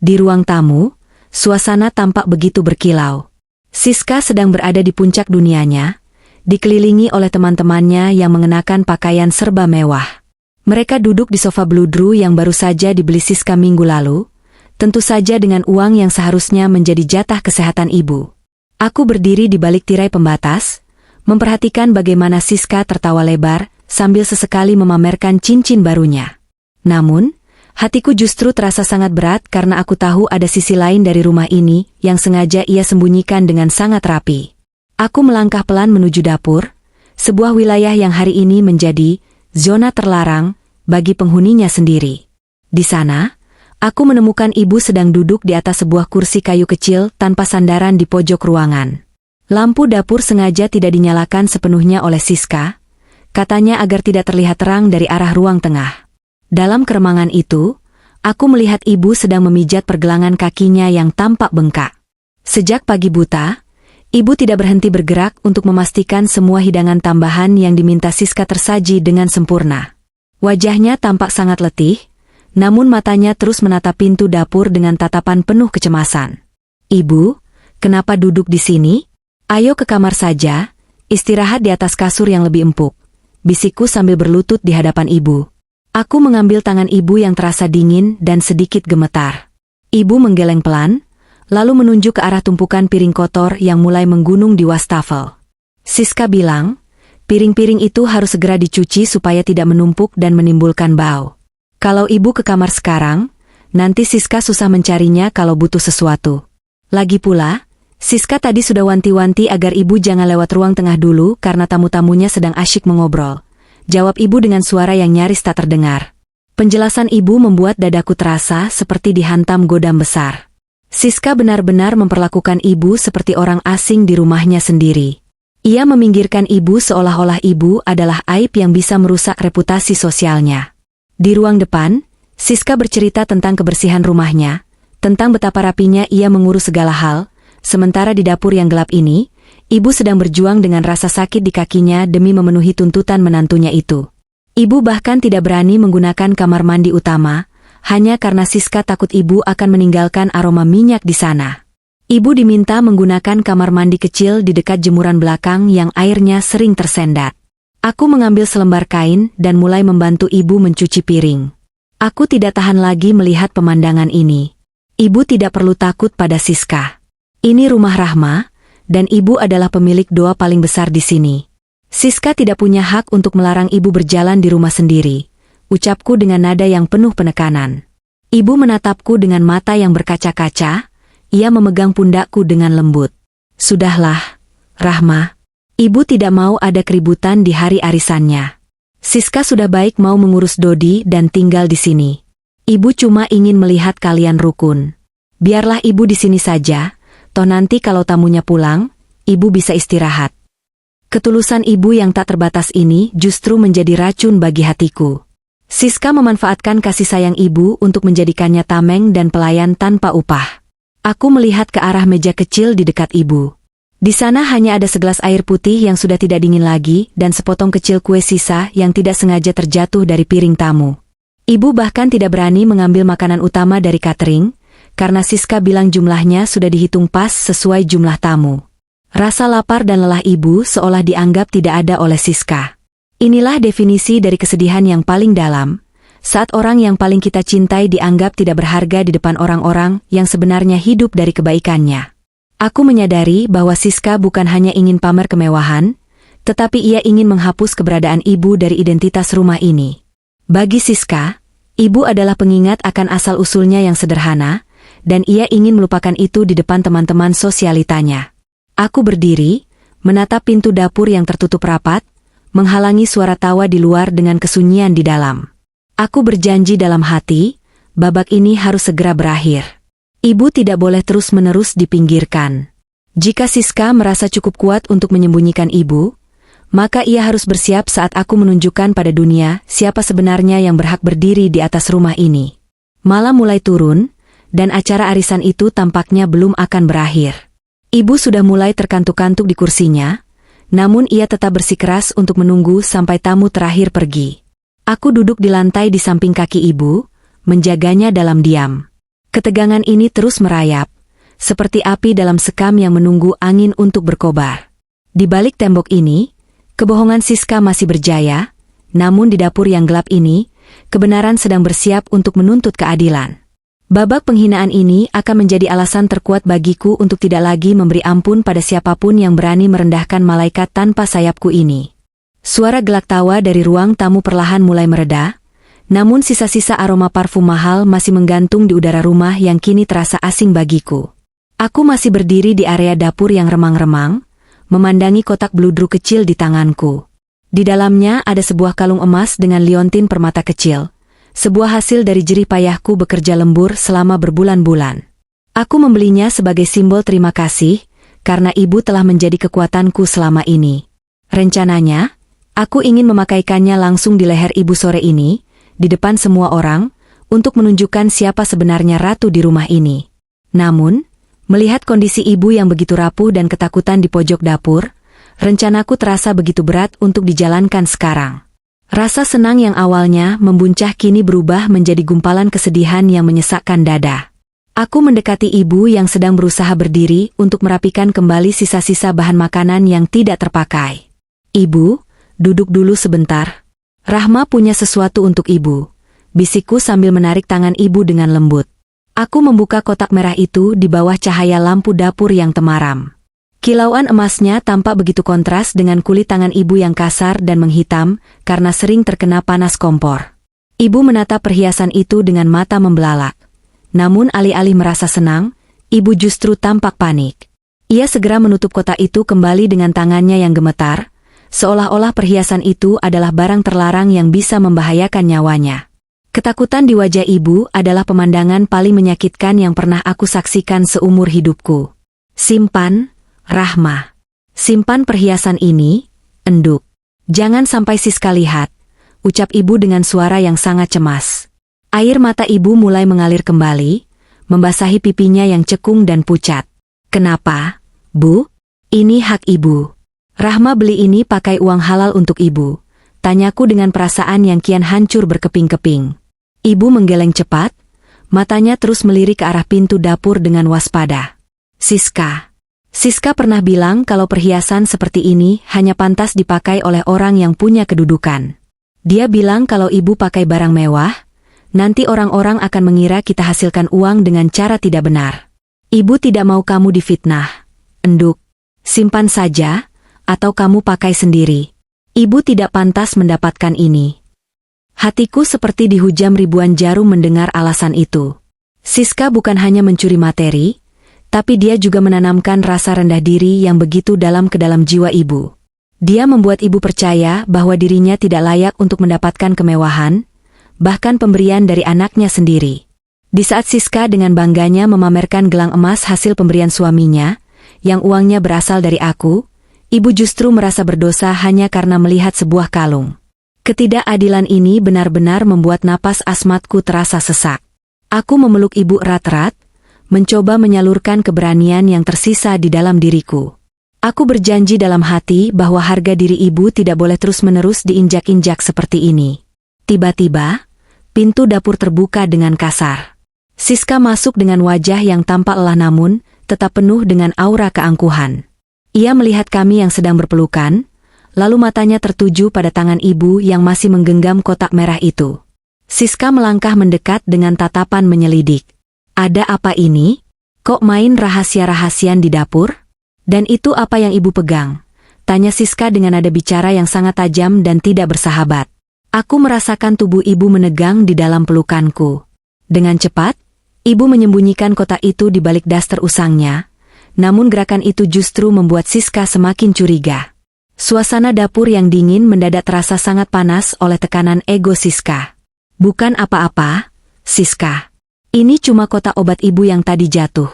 A: Di ruang tamu, suasana tampak begitu berkilau. Siska sedang berada di puncak dunianya, dikelilingi oleh teman-temannya yang mengenakan pakaian serba mewah. Mereka duduk di sofa bludru yang baru saja dibeli Siska minggu lalu, tentu saja dengan uang yang seharusnya menjadi jatah kesehatan ibu. Aku berdiri di balik tirai pembatas, memperhatikan bagaimana Siska tertawa lebar sambil sesekali memamerkan cincin barunya. Namun, hatiku justru terasa sangat berat karena aku tahu ada sisi lain dari rumah ini yang sengaja ia sembunyikan dengan sangat rapi. Aku melangkah pelan menuju dapur, sebuah wilayah yang hari ini menjadi zona terlarang bagi penghuninya sendiri. Di sana, aku menemukan ibu sedang duduk di atas sebuah kursi kayu kecil tanpa sandaran di pojok ruangan. Lampu dapur sengaja tidak dinyalakan sepenuhnya oleh Siska, katanya agar tidak terlihat terang dari arah ruang tengah. Dalam keremangan itu, aku melihat ibu sedang memijat pergelangan kakinya yang tampak bengkak. Sejak pagi buta, ibu tidak berhenti bergerak untuk memastikan semua hidangan tambahan yang diminta Siska tersaji dengan sempurna. Wajahnya tampak sangat letih, namun matanya terus menatap pintu dapur dengan tatapan penuh kecemasan. "Ibu, kenapa duduk di sini? Ayo ke kamar saja, istirahat di atas kasur yang lebih empuk," bisikku sambil berlutut di hadapan ibu. Aku mengambil tangan ibu yang terasa dingin dan sedikit gemetar. Ibu menggeleng pelan, lalu menunjuk ke arah tumpukan piring kotor yang mulai menggunung di wastafel. Siska bilang, piring-piring itu harus segera dicuci supaya tidak menumpuk dan menimbulkan bau. Kalau ibu ke kamar sekarang, nanti Siska susah mencarinya kalau butuh sesuatu. Lagi pula, Siska tadi sudah wanti-wanti agar ibu jangan lewat ruang tengah dulu karena tamu-tamunya sedang asyik mengobrol. Jawab ibu dengan suara yang nyaris tak terdengar. Penjelasan ibu membuat dadaku terasa seperti dihantam godam besar. Siska benar-benar memperlakukan ibu seperti orang asing di rumahnya sendiri. Ia meminggirkan ibu seolah-olah ibu adalah aib yang bisa merusak reputasi sosialnya. Di ruang depan, Siska bercerita tentang kebersihan rumahnya, tentang betapa rapinya ia mengurus segala hal, sementara di dapur yang gelap ini, ibu sedang berjuang dengan rasa sakit di kakinya demi memenuhi tuntutan menantunya itu. Ibu bahkan tidak berani menggunakan kamar mandi utama, hanya karena Siska takut ibu akan meninggalkan aroma minyak di sana. Ibu diminta menggunakan kamar mandi kecil di dekat jemuran belakang yang airnya sering tersendat. Aku mengambil selembar kain dan mulai membantu ibu mencuci piring. Aku tidak tahan lagi melihat pemandangan ini. Ibu tidak perlu takut pada Siska. Ini rumah Rahma, dan ibu adalah pemilik doa paling besar di sini. Siska tidak punya hak untuk melarang ibu berjalan di rumah sendiri, ucapku dengan nada yang penuh penekanan. Ibu menatapku dengan mata yang berkaca-kaca, ia memegang pundakku dengan lembut. Sudahlah, Rahma. Ibu tidak mau ada keributan di hari arisannya. Siska sudah baik mau mengurus Dodi dan tinggal di sini. Ibu cuma ingin melihat kalian rukun. Biarlah ibu di sini saja, toh nanti kalau tamunya pulang, ibu bisa istirahat. Ketulusan ibu yang tak terbatas ini justru menjadi racun bagi hatiku. Siska memanfaatkan kasih sayang ibu untuk menjadikannya tameng dan pelayan tanpa upah. Aku melihat ke arah meja kecil di dekat ibu. Di sana hanya ada segelas air putih yang sudah tidak dingin lagi dan sepotong kecil kue sisa yang tidak sengaja terjatuh dari piring tamu. Ibu bahkan tidak berani mengambil makanan utama dari catering, karena Siska bilang jumlahnya sudah dihitung pas sesuai jumlah tamu. Rasa lapar dan lelah ibu seolah dianggap tidak ada oleh Siska. Inilah definisi dari kesedihan yang paling dalam, saat orang yang paling kita cintai dianggap tidak berharga di depan orang-orang yang sebenarnya hidup dari kebaikannya. Aku menyadari bahwa Siska bukan hanya ingin pamer kemewahan, tetapi ia ingin menghapus keberadaan ibu dari identitas rumah ini. Bagi Siska, ibu adalah pengingat akan asal-usulnya yang sederhana, dan ia ingin melupakan itu di depan teman-teman sosialitanya. Aku berdiri, menatap pintu dapur yang tertutup rapat, menghalangi suara tawa di luar dengan kesunyian di dalam. Aku berjanji dalam hati, babak ini harus segera berakhir. Ibu tidak boleh terus-menerus dipinggirkan. Jika Siska merasa cukup kuat untuk menyembunyikan ibu, maka ia harus bersiap saat aku menunjukkan pada dunia siapa sebenarnya yang berhak berdiri di atas rumah ini. Malam mulai turun, dan acara arisan itu tampaknya belum akan berakhir. Ibu sudah mulai terkantuk-kantuk di kursinya, namun ia tetap bersikeras untuk menunggu sampai tamu terakhir pergi. Aku duduk di lantai di samping kaki ibu, menjaganya dalam diam. Ketegangan ini terus merayap, seperti api dalam sekam yang menunggu angin untuk berkobar. Di balik tembok ini, kebohongan Siska masih berjaya, namun di dapur yang gelap ini, kebenaran sedang bersiap untuk menuntut keadilan. Babak penghinaan ini akan menjadi alasan terkuat bagiku untuk tidak lagi memberi ampun pada siapapun yang berani merendahkan malaikat tanpa sayapku ini. Suara gelak tawa dari ruang tamu perlahan mulai mereda, namun sisa-sisa aroma parfum mahal masih menggantung di udara rumah yang kini terasa asing bagiku. Aku masih berdiri di area dapur yang remang-remang, memandangi kotak bludru kecil di tanganku. Di dalamnya ada sebuah kalung emas dengan liontin permata kecil. Sebuah hasil dari jerih payahku bekerja lembur selama berbulan-bulan. Aku membelinya sebagai simbol terima kasih, karena ibu telah menjadi kekuatanku selama ini. Rencananya, aku ingin memakaikannya langsung di leher ibu sore ini, di depan semua orang, untuk menunjukkan siapa sebenarnya ratu di rumah ini. Namun, melihat kondisi ibu yang begitu rapuh dan ketakutan di pojok dapur, rencanaku terasa begitu berat untuk dijalankan sekarang. Rasa senang yang awalnya membuncah kini berubah menjadi gumpalan kesedihan yang menyesakkan dada. Aku mendekati ibu yang sedang berusaha berdiri untuk merapikan kembali sisa-sisa bahan makanan yang tidak terpakai. "Ibu, duduk dulu sebentar. Rahma punya sesuatu untuk ibu," bisikku sambil menarik tangan ibu dengan lembut. Aku membuka kotak merah itu di bawah cahaya lampu dapur yang temaram. Kilauan emasnya tampak begitu kontras dengan kulit tangan ibu yang kasar dan menghitam karena sering terkena panas kompor. Ibu menatap perhiasan itu dengan mata membelalak. Namun alih-alih merasa senang, ibu justru tampak panik. Ia segera menutup kotak itu kembali dengan tangannya yang gemetar, seolah-olah perhiasan itu adalah barang terlarang yang bisa membahayakan nyawanya. Ketakutan di wajah ibu adalah pemandangan paling menyakitkan yang pernah aku saksikan seumur hidupku. "Simpan, Rahma. Simpan perhiasan ini, enduk. Jangan sampai Siska lihat," ucap ibu dengan suara yang sangat cemas. Air mata ibu mulai mengalir kembali, membasahi pipinya yang cekung dan pucat. "Kenapa, Bu? Ini hak ibu. Rahma beli ini pakai uang halal untuk ibu," tanyaku dengan perasaan yang kian hancur berkeping-keping. Ibu menggeleng cepat, matanya terus melirik ke arah pintu dapur dengan waspada. Siska pernah bilang kalau perhiasan seperti ini hanya pantas dipakai oleh orang yang punya kedudukan. Dia bilang kalau ibu pakai barang mewah, nanti orang-orang akan mengira kita hasilkan uang dengan cara tidak benar. Ibu tidak mau kamu difitnah. Enduk, simpan saja, atau kamu pakai sendiri. Ibu tidak pantas mendapatkan ini. Hatiku seperti dihujam ribuan jarum mendengar alasan itu. Siska bukan hanya mencuri materi, tapi dia juga menanamkan rasa rendah diri yang begitu dalam ke dalam jiwa ibu. Dia membuat ibu percaya bahwa dirinya tidak layak untuk mendapatkan kemewahan, bahkan pemberian dari anaknya sendiri. Di saat Siska dengan bangganya memamerkan gelang emas hasil pemberian suaminya, yang uangnya berasal dari aku, ibu justru merasa berdosa hanya karena melihat sebuah kalung. Ketidakadilan ini benar-benar membuat napas asmatku terasa sesak. Aku memeluk ibu erat-erat, mencoba menyalurkan keberanian yang tersisa di dalam diriku. Aku berjanji dalam hati bahwa harga diri ibu tidak boleh terus-menerus diinjak-injak seperti ini. Tiba-tiba, pintu dapur terbuka dengan kasar. Siska masuk dengan wajah yang tampak lelah namun tetap penuh dengan aura keangkuhan. Ia melihat kami yang sedang berpelukan, lalu matanya tertuju pada tangan ibu yang masih menggenggam kotak merah itu. Siska melangkah mendekat dengan tatapan menyelidik. Ada apa ini? Kok main rahasia-rahasian di dapur? Dan itu apa yang ibu pegang? Tanya Siska dengan nada bicara yang sangat tajam dan tidak bersahabat. Aku merasakan tubuh ibu menegang di dalam pelukanku. Dengan cepat, ibu menyembunyikan kotak itu di balik daster usangnya, namun gerakan itu justru membuat Siska semakin curiga. Suasana dapur yang dingin mendadak terasa sangat panas oleh tekanan ego Siska. Bukan apa-apa, Siska. Ini cuma kotak obat ibu yang tadi jatuh.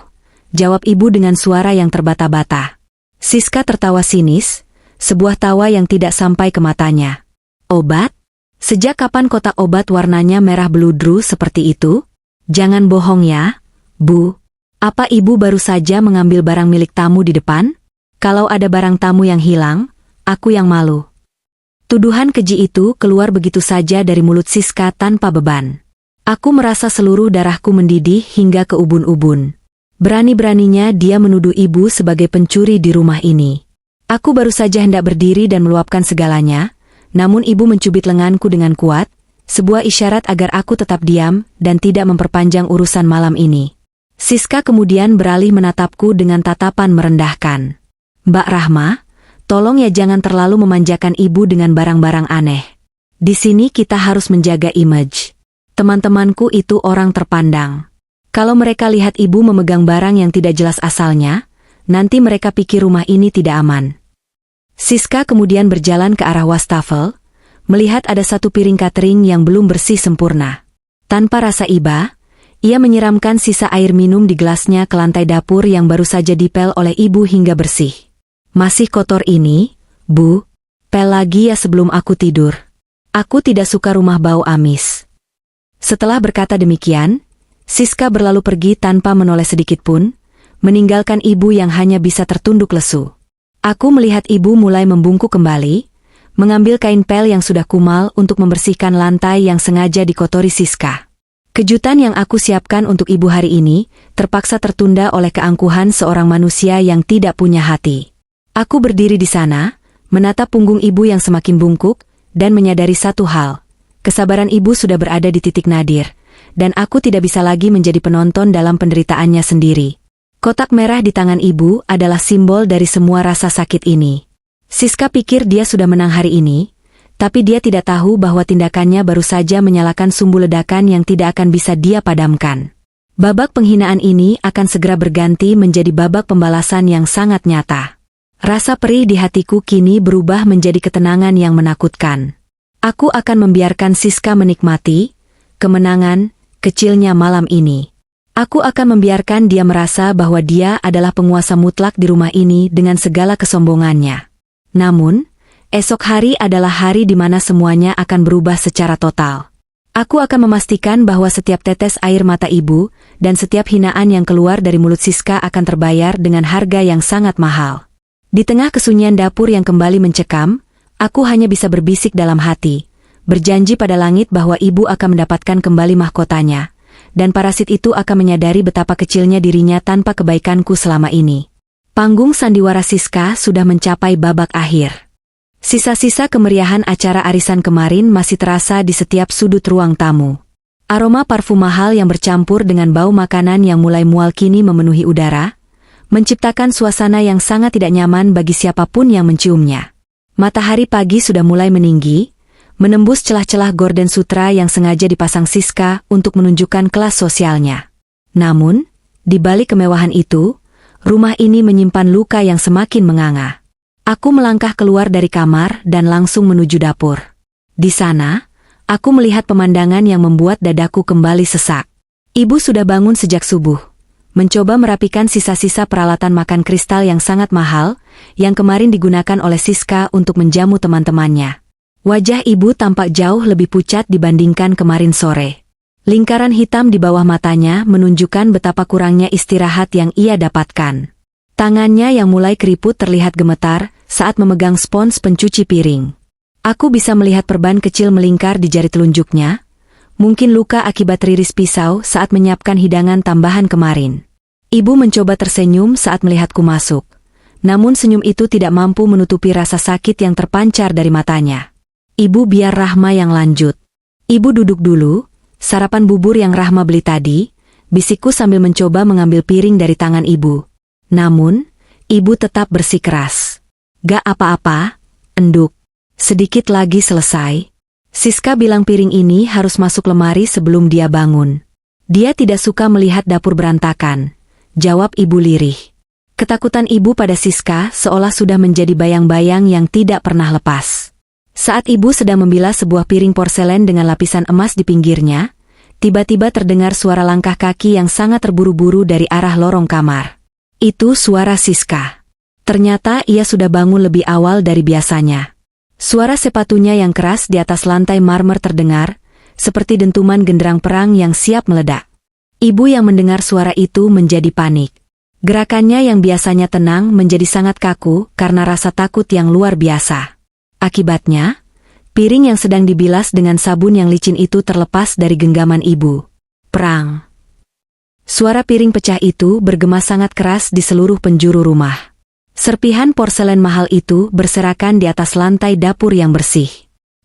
A: Jawab ibu dengan suara yang terbata-bata. Siska tertawa sinis, sebuah tawa yang tidak sampai ke matanya. Obat? Sejak kapan kotak obat warnanya merah beludru seperti itu? Jangan bohong ya, Bu. Apa ibu baru saja mengambil barang milik tamu di depan? Kalau ada barang tamu yang hilang, aku yang malu. Tuduhan keji itu keluar begitu saja dari mulut Siska tanpa beban. Aku merasa seluruh darahku mendidih hingga ke ubun-ubun. Berani-beraninya dia menuduh ibu sebagai pencuri di rumah ini. Aku baru saja hendak berdiri dan meluapkan segalanya, namun ibu mencubit lenganku dengan kuat, sebuah isyarat agar aku tetap diam dan tidak memperpanjang urusan malam ini. Siska kemudian beralih menatapku dengan tatapan merendahkan. Mbak Rahma, tolong ya jangan terlalu memanjakan ibu dengan barang-barang aneh. Di sini kita harus menjaga image. Teman-temanku itu orang terpandang. Kalau mereka lihat ibu memegang barang yang tidak jelas asalnya, nanti mereka pikir rumah ini tidak aman. Siska kemudian berjalan ke arah wastafel, melihat ada satu piring catering yang belum bersih sempurna. Tanpa rasa iba, ia menyiramkan sisa air minum di gelasnya ke lantai dapur yang baru saja dipel oleh ibu hingga bersih. Masih kotor ini, Bu. Pel lagi ya sebelum aku tidur. Aku tidak suka rumah bau amis. Setelah berkata demikian, Siska berlalu pergi tanpa menoleh sedikitpun, meninggalkan ibu yang hanya bisa tertunduk lesu. Aku melihat ibu mulai membungkuk kembali, mengambil kain pel yang sudah kumal untuk membersihkan lantai yang sengaja dikotori Siska. Kejutan yang aku siapkan untuk ibu hari ini, terpaksa tertunda oleh keangkuhan seorang manusia yang tidak punya hati. Aku berdiri di sana, menatap punggung ibu yang semakin bungkuk, dan menyadari satu hal. Kesabaran ibu sudah berada di titik nadir, dan aku tidak bisa lagi menjadi penonton dalam penderitaannya sendiri. Kotak merah di tangan ibu adalah simbol dari semua rasa sakit ini. Siska pikir dia sudah menang hari ini, tapi dia tidak tahu bahwa tindakannya baru saja menyalakan sumbu ledakan yang tidak akan bisa dia padamkan. Babak penghinaan ini akan segera berganti menjadi babak pembalasan yang sangat nyata. Rasa perih di hatiku kini berubah menjadi ketenangan yang menakutkan. Aku akan membiarkan Siska menikmati kemenangan kecilnya malam ini. Aku akan membiarkan dia merasa bahwa dia adalah penguasa mutlak di rumah ini dengan segala kesombongannya. Namun, esok hari adalah hari di mana semuanya akan berubah secara total. Aku akan memastikan bahwa setiap tetes air mata ibu dan setiap hinaan yang keluar dari mulut Siska akan terbayar dengan harga yang sangat mahal. Di tengah kesunyian dapur yang kembali mencekam, aku hanya bisa berbisik dalam hati, berjanji pada langit bahwa ibu akan mendapatkan kembali mahkotanya, dan parasit itu akan menyadari betapa kecilnya dirinya tanpa kebaikanku selama ini. Panggung sandiwara Siska sudah mencapai babak akhir. Sisa-sisa kemeriahan acara arisan kemarin masih terasa di setiap sudut ruang tamu. Aroma parfum mahal yang bercampur dengan bau makanan yang mulai mual kini memenuhi udara, menciptakan suasana yang sangat tidak nyaman bagi siapapun yang menciumnya. Matahari pagi sudah mulai meninggi, menembus celah-celah gorden sutra yang sengaja dipasang Siska untuk menunjukkan kelas sosialnya. Namun, di balik kemewahan itu, rumah ini menyimpan luka yang semakin menganga. Aku melangkah keluar dari kamar dan langsung menuju dapur. Di sana, aku melihat pemandangan yang membuat dadaku kembali sesak. Ibu sudah bangun sejak subuh. mencoba merapikan sisa-sisa peralatan makan kristal yang sangat mahal, yang kemarin digunakan oleh Siska untuk menjamu teman-temannya. Wajah ibu tampak jauh lebih pucat dibandingkan kemarin sore. Lingkaran hitam di bawah matanya menunjukkan betapa kurangnya istirahat yang ia dapatkan. Tangannya yang mulai keriput terlihat gemetar saat memegang spons pencuci piring. Aku bisa melihat perban kecil melingkar di jari telunjuknya, mungkin luka akibat riris pisau saat menyiapkan hidangan tambahan kemarin. Ibu mencoba tersenyum saat melihatku masuk, namun senyum itu tidak mampu menutupi rasa sakit yang terpancar dari matanya. Ibu, biar Rahma yang lanjut. Ibu duduk dulu, sarapan bubur yang Rahma beli tadi, bisikku sambil mencoba mengambil piring dari tangan ibu. Namun, ibu tetap bersikeras. Gak apa-apa, enduk. Sedikit lagi selesai. Siska bilang piring ini harus masuk lemari sebelum dia bangun. Dia tidak suka melihat dapur berantakan, jawab ibu lirih. Ketakutan ibu pada Siska seolah sudah menjadi bayang-bayang yang tidak pernah lepas. Saat ibu sedang membilas sebuah piring porselen dengan lapisan emas di pinggirnya, tiba-tiba terdengar suara langkah kaki yang sangat terburu-buru dari arah lorong kamar. Itu suara Siska. Ternyata ia sudah bangun lebih awal dari biasanya. Suara sepatunya yang keras di atas lantai marmer terdengar, seperti dentuman genderang perang yang siap meledak. Ibu yang mendengar suara itu menjadi panik. Gerakannya yang biasanya tenang menjadi sangat kaku karena rasa takut yang luar biasa. Akibatnya, piring yang sedang dibilas dengan sabun yang licin itu terlepas dari genggaman ibu. Perang. Suara piring pecah itu bergema sangat keras di seluruh penjuru rumah. Serpihan porselen mahal itu berserakan di atas lantai dapur yang bersih.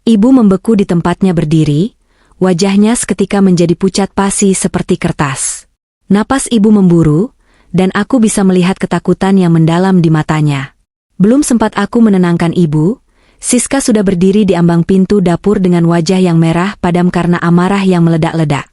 A: Ibu membeku di tempatnya berdiri, wajahnya seketika menjadi pucat pasi seperti kertas. Napas ibu memburu, dan aku bisa melihat ketakutan yang mendalam di matanya. Belum sempat aku menenangkan ibu, Siska sudah berdiri di ambang pintu dapur dengan wajah yang merah padam karena amarah yang meledak-ledak.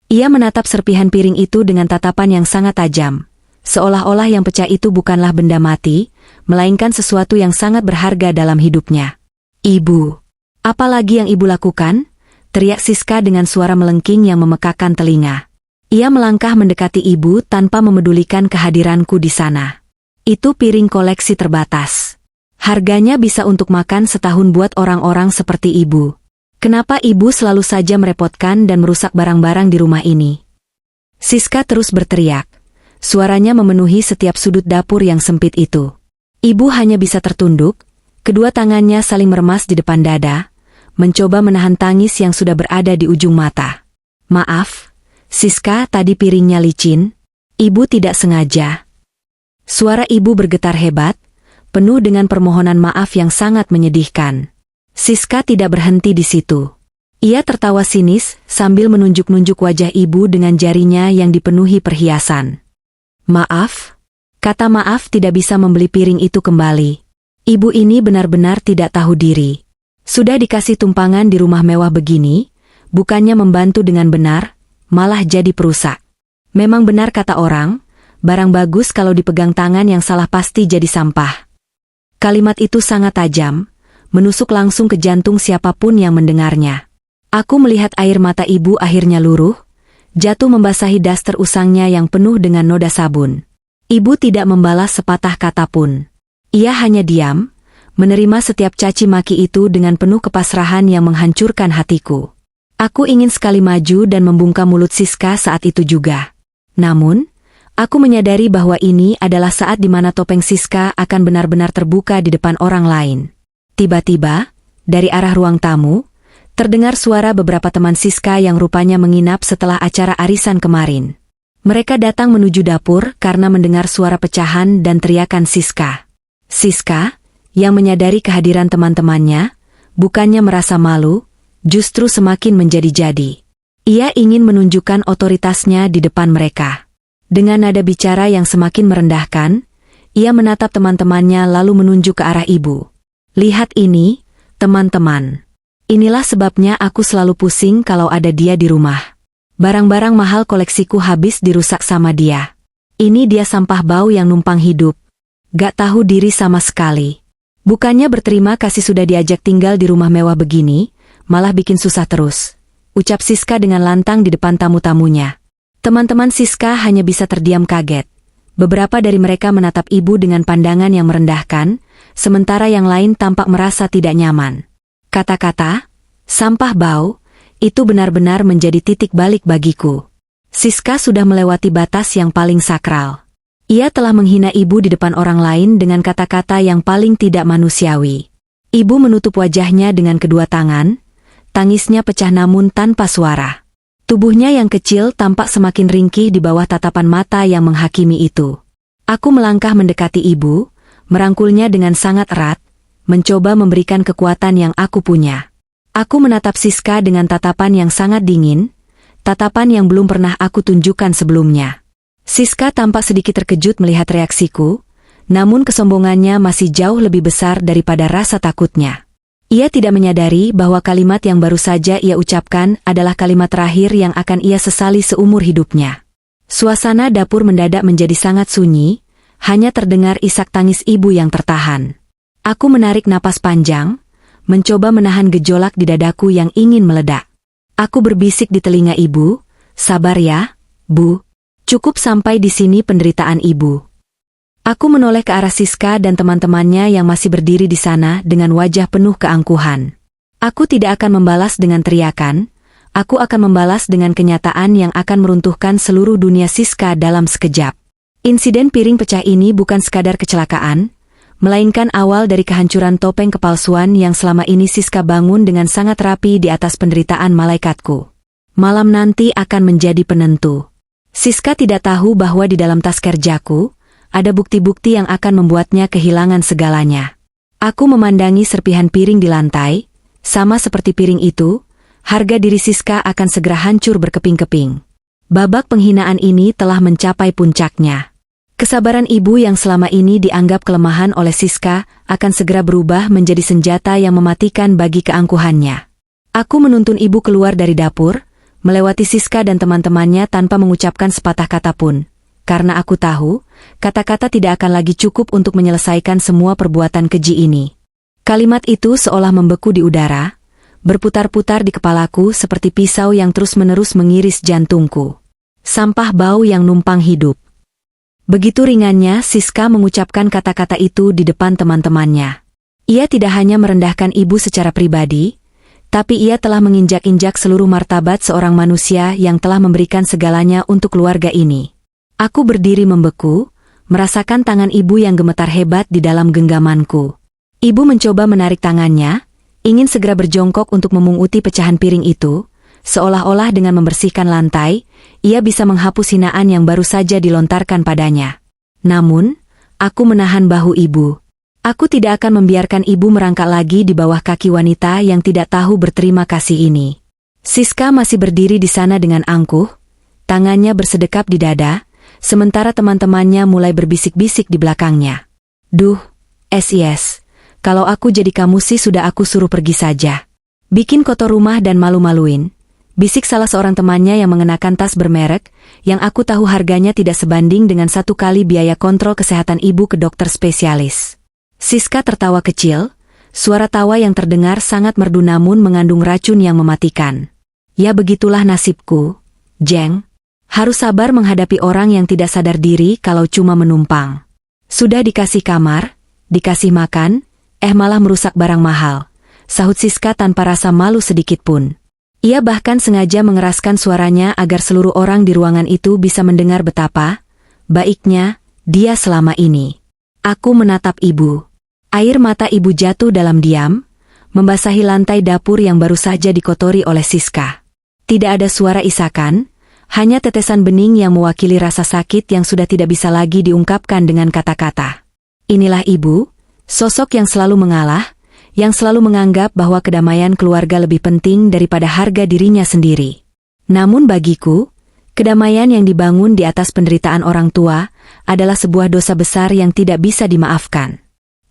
A: Ia menatap serpihan piring itu dengan tatapan yang sangat tajam. Seolah-olah yang pecah itu bukanlah benda mati, melainkan sesuatu yang sangat berharga dalam hidupnya. Ibu, apa lagi yang ibu lakukan? Teriak Siska dengan suara melengking yang memekakan telinga. Ia melangkah mendekati ibu tanpa memedulikan kehadiranku di sana. Itu piring koleksi terbatas. Harganya bisa untuk makan setahun buat orang-orang seperti ibu. Kenapa ibu selalu saja merepotkan dan merusak barang-barang di rumah ini? Siska terus berteriak. Suaranya memenuhi setiap sudut dapur yang sempit itu. Ibu hanya bisa tertunduk, kedua tangannya saling meremas di depan dada, mencoba menahan tangis yang sudah berada di ujung mata. Maaf, Siska, tadi piringnya licin. Ibu tidak sengaja. Suara ibu bergetar hebat, penuh dengan permohonan maaf yang sangat menyedihkan. Siska tidak berhenti di situ. Ia tertawa sinis sambil menunjuk-nunjuk wajah ibu dengan jarinya yang dipenuhi perhiasan. Maaf? Kata maaf tidak bisa membeli piring itu kembali. Ibu ini benar-benar tidak tahu diri. Sudah dikasih tumpangan di rumah mewah begini, bukannya membantu dengan benar, malah jadi perusak. Memang benar kata orang, barang bagus kalau dipegang tangan yang salah pasti jadi sampah. Kalimat itu sangat tajam, menusuk langsung ke jantung siapapun yang mendengarnya. Aku melihat air mata ibu akhirnya luruh, jatuh membasahi daster usangnya yang penuh dengan noda sabun. Ibu tidak membalas sepatah kata pun. Ia hanya diam, menerima setiap caci maki itu dengan penuh kepasrahan yang menghancurkan hatiku. Aku ingin sekali maju dan membungkam mulut Siska saat itu juga. Namun, aku menyadari bahwa ini adalah saat di mana topeng Siska akan benar-benar terbuka di depan orang lain. Tiba-tiba, dari arah ruang tamu, terdengar suara beberapa teman Siska yang rupanya menginap setelah acara arisan kemarin. Mereka datang menuju dapur karena mendengar suara pecahan dan teriakan Siska. Siska, yang menyadari kehadiran teman-temannya, bukannya merasa malu, justru semakin menjadi-jadi. Ia ingin menunjukkan otoritasnya di depan mereka. Dengan nada bicara yang semakin merendahkan, ia menatap teman-temannya lalu menunjuk ke arah ibu. Lihat ini, teman-teman. Inilah sebabnya aku selalu pusing kalau ada dia di rumah. Barang-barang mahal koleksiku habis dirusak sama dia. Ini dia sampah bau yang numpang hidup. Gak tahu diri sama sekali. Bukannya berterima kasih sudah diajak tinggal di rumah mewah begini, malah bikin susah terus. Ucap Siska dengan lantang di depan tamu-tamunya. Teman-teman Siska hanya bisa terdiam kaget. Beberapa dari mereka menatap ibu dengan pandangan yang merendahkan, sementara yang lain tampak merasa tidak nyaman. Kata-kata, "sampah bau," itu benar-benar menjadi titik balik bagiku. Siska sudah melewati batas yang paling sakral. Ia telah menghina ibu di depan orang lain dengan kata-kata yang paling tidak manusiawi. Ibu menutup wajahnya dengan kedua tangan, tangisnya pecah namun tanpa suara. Tubuhnya yang kecil tampak semakin ringkih di bawah tatapan mata yang menghakimi itu. Aku melangkah mendekati ibu, merangkulnya dengan sangat erat, mencoba memberikan kekuatan yang aku punya. Aku menatap Siska dengan tatapan yang sangat dingin, tatapan yang belum pernah aku tunjukkan sebelumnya. Siska tampak sedikit terkejut melihat reaksiku, namun kesombongannya masih jauh lebih besar daripada rasa takutnya. Ia tidak menyadari bahwa kalimat yang baru saja ia ucapkan adalah kalimat terakhir yang akan ia sesali seumur hidupnya. Suasana dapur mendadak menjadi sangat sunyi, hanya terdengar isak tangis ibu yang tertahan. Aku menarik napas panjang, mencoba menahan gejolak di dadaku yang ingin meledak. Aku berbisik di telinga ibu, "Sabar ya, Bu. Cukup sampai di sini penderitaan ibu." Aku menoleh ke arah Siska dan teman-temannya yang masih berdiri di sana dengan wajah penuh keangkuhan. Aku tidak akan membalas dengan teriakan, aku akan membalas dengan kenyataan yang akan meruntuhkan seluruh dunia Siska dalam sekejap. Insiden piring pecah ini bukan sekadar kecelakaan, melainkan awal dari kehancuran topeng kepalsuan yang selama ini Siska bangun dengan sangat rapi di atas penderitaan malaikatku. Malam nanti akan menjadi penentu. Siska tidak tahu bahwa di dalam tas kerjaku, ada bukti-bukti yang akan membuatnya kehilangan segalanya. Aku memandangi serpihan piring di lantai, sama seperti piring itu, harga diri Siska akan segera hancur berkeping-keping. Babak penghinaan ini telah mencapai puncaknya. Kesabaran ibu yang selama ini dianggap kelemahan oleh Siska akan segera berubah menjadi senjata yang mematikan bagi keangkuhannya. Aku menuntun ibu keluar dari dapur, melewati Siska dan teman-temannya tanpa mengucapkan sepatah kata pun. Karena aku tahu, kata-kata tidak akan lagi cukup untuk menyelesaikan semua perbuatan keji ini. Kalimat itu seolah membeku di udara, berputar-putar di kepalaku seperti pisau yang terus-menerus mengiris jantungku. Sampah bau yang numpang hidup. Begitu ringannya Siska mengucapkan kata-kata itu di depan teman-temannya. Ia tidak hanya merendahkan ibu secara pribadi, tapi ia telah menginjak-injak seluruh martabat seorang manusia yang telah memberikan segalanya untuk keluarga ini. Aku berdiri membeku, merasakan tangan ibu yang gemetar hebat di dalam genggamanku. Ibu mencoba menarik tangannya, ingin segera berjongkok untuk memunguti pecahan piring itu, seolah-olah dengan membersihkan lantai, ia bisa menghapus hinaan yang baru saja dilontarkan padanya. Namun, aku menahan bahu ibu. Aku tidak akan membiarkan ibu merangkak lagi di bawah kaki wanita yang tidak tahu berterima kasih ini. Siska masih berdiri di sana dengan angkuh, tangannya bersedekap di dada, sementara teman-temannya mulai berbisik-bisik di belakangnya. "Duh, yes, kalau aku jadi kamu sih sudah aku suruh pergi saja. Bikin kotor rumah dan malu-maluin," bisik salah seorang temannya yang mengenakan tas bermerek, yang aku tahu harganya tidak sebanding dengan 1 kali biaya kontrol kesehatan ibu ke dokter spesialis. Siska tertawa kecil, suara tawa yang terdengar sangat merdu namun mengandung racun yang mematikan. "Ya begitulah nasibku, Jeng. Harus sabar menghadapi orang yang tidak sadar diri kalau cuma menumpang. Sudah dikasih kamar, dikasih makan, malah merusak barang mahal," sahut Siska tanpa rasa malu sedikit pun. Ia bahkan sengaja mengeraskan suaranya agar seluruh orang di ruangan itu bisa mendengar betapa baiknya dia selama ini. Aku menatap ibu. Air mata ibu jatuh dalam diam, membasahi lantai dapur yang baru saja dikotori oleh Siska. Tidak ada suara isakan, hanya tetesan bening yang mewakili rasa sakit yang sudah tidak bisa lagi diungkapkan dengan kata-kata. Inilah ibu, sosok yang selalu mengalah, yang selalu menganggap bahwa kedamaian keluarga lebih penting daripada harga dirinya sendiri. Namun bagiku, kedamaian yang dibangun di atas penderitaan orang tua adalah sebuah dosa besar yang tidak bisa dimaafkan.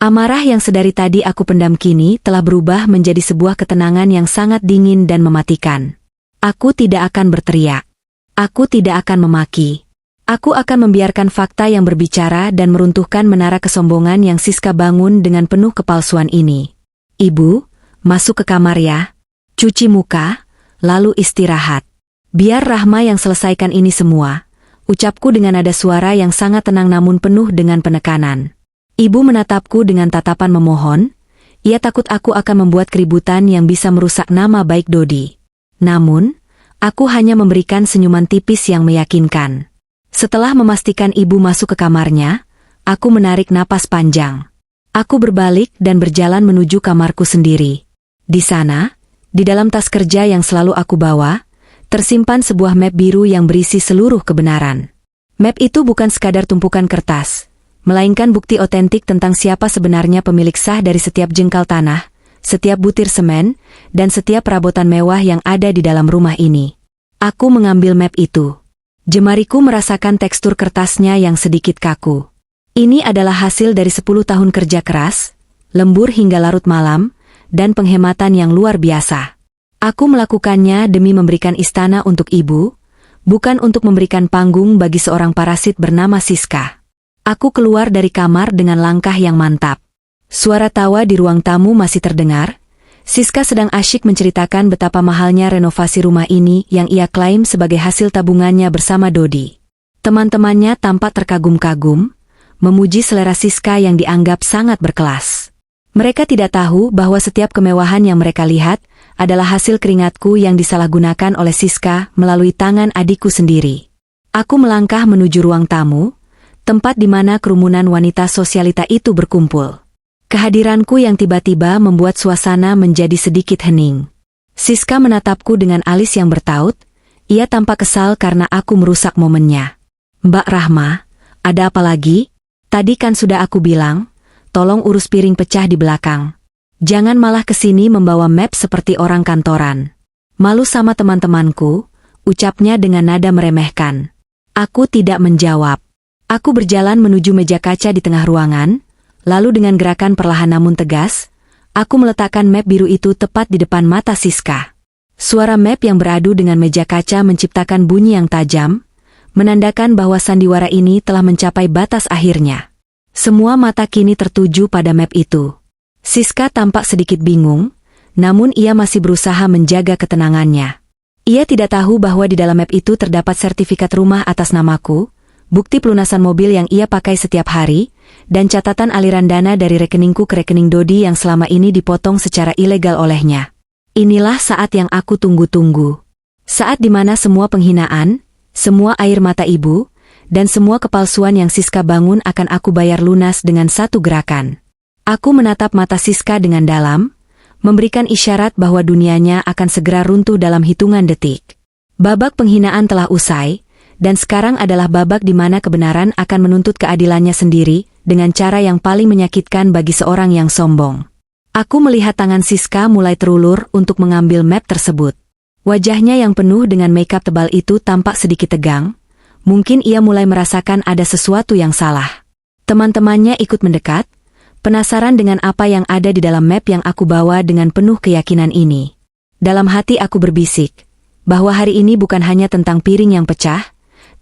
A: Amarah yang sedari tadi aku pendam kini telah berubah menjadi sebuah ketenangan yang sangat dingin dan mematikan. Aku tidak akan berteriak. Aku tidak akan memaki. Aku akan membiarkan fakta yang berbicara dan meruntuhkan menara kesombongan yang Siska bangun dengan penuh kepalsuan ini. "Ibu, masuk ke kamar ya. Cuci muka, lalu istirahat. Biar Rahma yang selesaikan ini semua, ucapku dengan nada suara yang sangat tenang namun penuh dengan penekanan. Ibu menatapku dengan tatapan memohon, ia takut aku akan membuat keributan yang bisa merusak nama baik Dodi. Namun, aku hanya memberikan senyuman tipis yang meyakinkan. Setelah memastikan ibu masuk ke kamarnya, aku menarik napas panjang. Aku berbalik dan berjalan menuju kamarku sendiri. Di sana, di dalam tas kerja yang selalu aku bawa, tersimpan sebuah map biru yang berisi seluruh kebenaran. Map itu bukan sekadar tumpukan kertas, melainkan bukti otentik tentang siapa sebenarnya pemilik sah dari setiap jengkal tanah, setiap butir semen, dan setiap perabotan mewah yang ada di dalam rumah ini. Aku mengambil map itu. Jemariku merasakan tekstur kertasnya yang sedikit kaku. Ini adalah hasil dari 10 tahun kerja keras, lembur hingga larut malam, dan penghematan yang luar biasa. Aku melakukannya demi memberikan istana untuk ibu, bukan untuk memberikan panggung bagi seorang parasit bernama Siska. Aku keluar dari kamar dengan langkah yang mantap. Suara tawa di ruang tamu masih terdengar. Siska sedang asyik menceritakan betapa mahalnya renovasi rumah ini yang ia klaim sebagai hasil tabungannya bersama Dodi. Teman-temannya tampak terkagum-kagum, memuji selera Siska yang dianggap sangat berkelas. Mereka tidak tahu bahwa setiap kemewahan yang mereka lihat adalah hasil keringatku yang disalahgunakan oleh Siska melalui tangan adikku sendiri. Aku melangkah menuju ruang tamu, tempat di mana kerumunan wanita sosialita itu berkumpul. Kehadiranku yang tiba-tiba membuat suasana menjadi sedikit hening. Siska menatapku dengan alis yang bertaut, ia tampak kesal karena aku merusak momennya. "Mbak Rahma, ada apa lagi? Tadi kan sudah aku bilang, tolong urus piring pecah di belakang. Jangan malah kesini membawa map seperti orang kantoran." "Malu sama teman-temanku," ucapnya dengan nada meremehkan. Aku tidak menjawab. Aku berjalan menuju meja kaca di tengah ruangan, lalu dengan gerakan perlahan namun tegas, aku meletakkan map biru itu tepat di depan mata Siska. Suara map yang beradu dengan meja kaca menciptakan bunyi yang tajam, menandakan bahwa sandiwara ini telah mencapai batas akhirnya. Semua mata kini tertuju pada map itu. Siska tampak sedikit bingung, namun ia masih berusaha menjaga ketenangannya. Ia tidak tahu bahwa di dalam map itu terdapat sertifikat rumah atas namaku, bukti pelunasan mobil yang ia pakai setiap hari, dan catatan aliran dana dari rekeningku ke rekening Dodi yang selama ini dipotong secara ilegal olehnya. Inilah saat yang aku tunggu-tunggu. Saat di mana semua penghinaan, semua air mata ibu, dan semua kepalsuan yang Siska bangun akan aku bayar lunas dengan satu gerakan. Aku menatap mata Siska dengan dalam, memberikan isyarat bahwa dunianya akan segera runtuh dalam hitungan detik. Babak penghinaan telah usai, dan sekarang adalah babak di mana kebenaran akan menuntut keadilannya sendiri, dengan cara yang paling menyakitkan bagi seorang yang sombong. Aku melihat tangan Siska mulai terulur untuk mengambil map tersebut. Wajahnya yang penuh dengan makeup tebal itu tampak sedikit tegang, mungkin ia mulai merasakan ada sesuatu yang salah. Teman-temannya ikut mendekat, penasaran dengan apa yang ada di dalam map yang aku bawa dengan penuh keyakinan ini. Dalam hati aku berbisik, bahwa hari ini bukan hanya tentang piring yang pecah,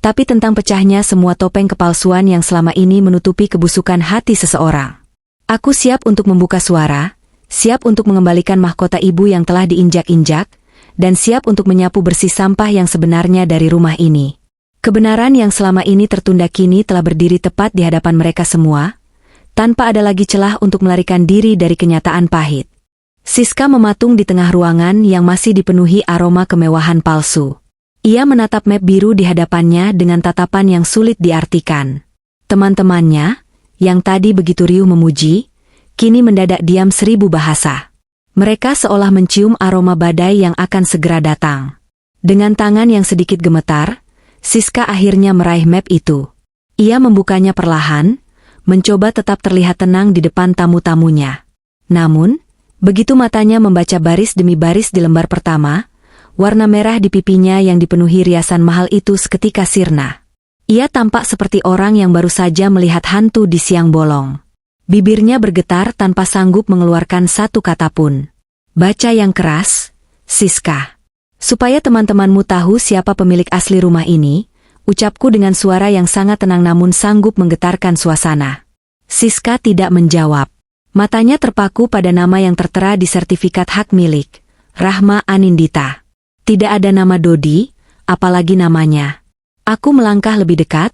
A: tapi tentang pecahnya semua topeng kepalsuan yang selama ini menutupi kebusukan hati seseorang. Aku siap untuk membuka suara, siap untuk mengembalikan mahkota ibu yang telah diinjak-injak, dan siap untuk menyapu bersih sampah yang sebenarnya dari rumah ini. Kebenaran yang selama ini tertunda kini telah berdiri tepat di hadapan mereka semua, tanpa ada lagi celah untuk melarikan diri dari kenyataan pahit. Siska mematung di tengah ruangan yang masih dipenuhi aroma kemewahan palsu. Ia menatap map biru di hadapannya dengan tatapan yang sulit diartikan. Teman-temannya, yang tadi begitu riuh memuji, kini mendadak diam 1000 bahasa. Mereka seolah mencium aroma badai yang akan segera datang. Dengan tangan yang sedikit gemetar, Siska akhirnya meraih map itu. Ia membukanya perlahan, mencoba tetap terlihat tenang di depan tamu-tamunya. Namun, begitu matanya membaca baris demi baris di lembar pertama, warna merah di pipinya yang dipenuhi riasan mahal itu seketika sirna. Ia tampak seperti orang yang baru saja melihat hantu di siang bolong. Bibirnya bergetar tanpa sanggup mengeluarkan satu kata pun. Baca yang keras, Siska. Supaya teman-temanmu tahu siapa pemilik asli rumah ini, ucapku dengan suara yang sangat tenang namun sanggup menggetarkan suasana. Siska tidak menjawab. Matanya terpaku pada nama yang tertera di sertifikat hak milik, Rahma Anindita. Tidak ada nama Dodi, apalagi namanya. Aku melangkah lebih dekat,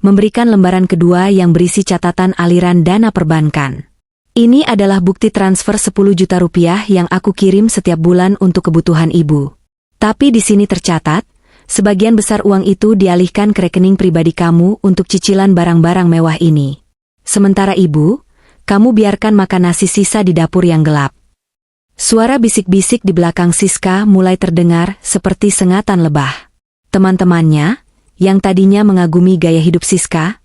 A: memberikan lembaran kedua yang berisi catatan aliran dana perbankan. Ini adalah bukti transfer 10 juta rupiah yang aku kirim setiap bulan untuk kebutuhan ibu. Tapi di sini tercatat, sebagian besar uang itu dialihkan ke rekening pribadi kamu untuk cicilan barang-barang mewah ini. Sementara ibu, kamu biarkan makan nasi sisa di dapur yang gelap. Suara bisik-bisik di belakang Siska mulai terdengar seperti sengatan lebah. Teman-temannya, yang tadinya mengagumi gaya hidup Siska,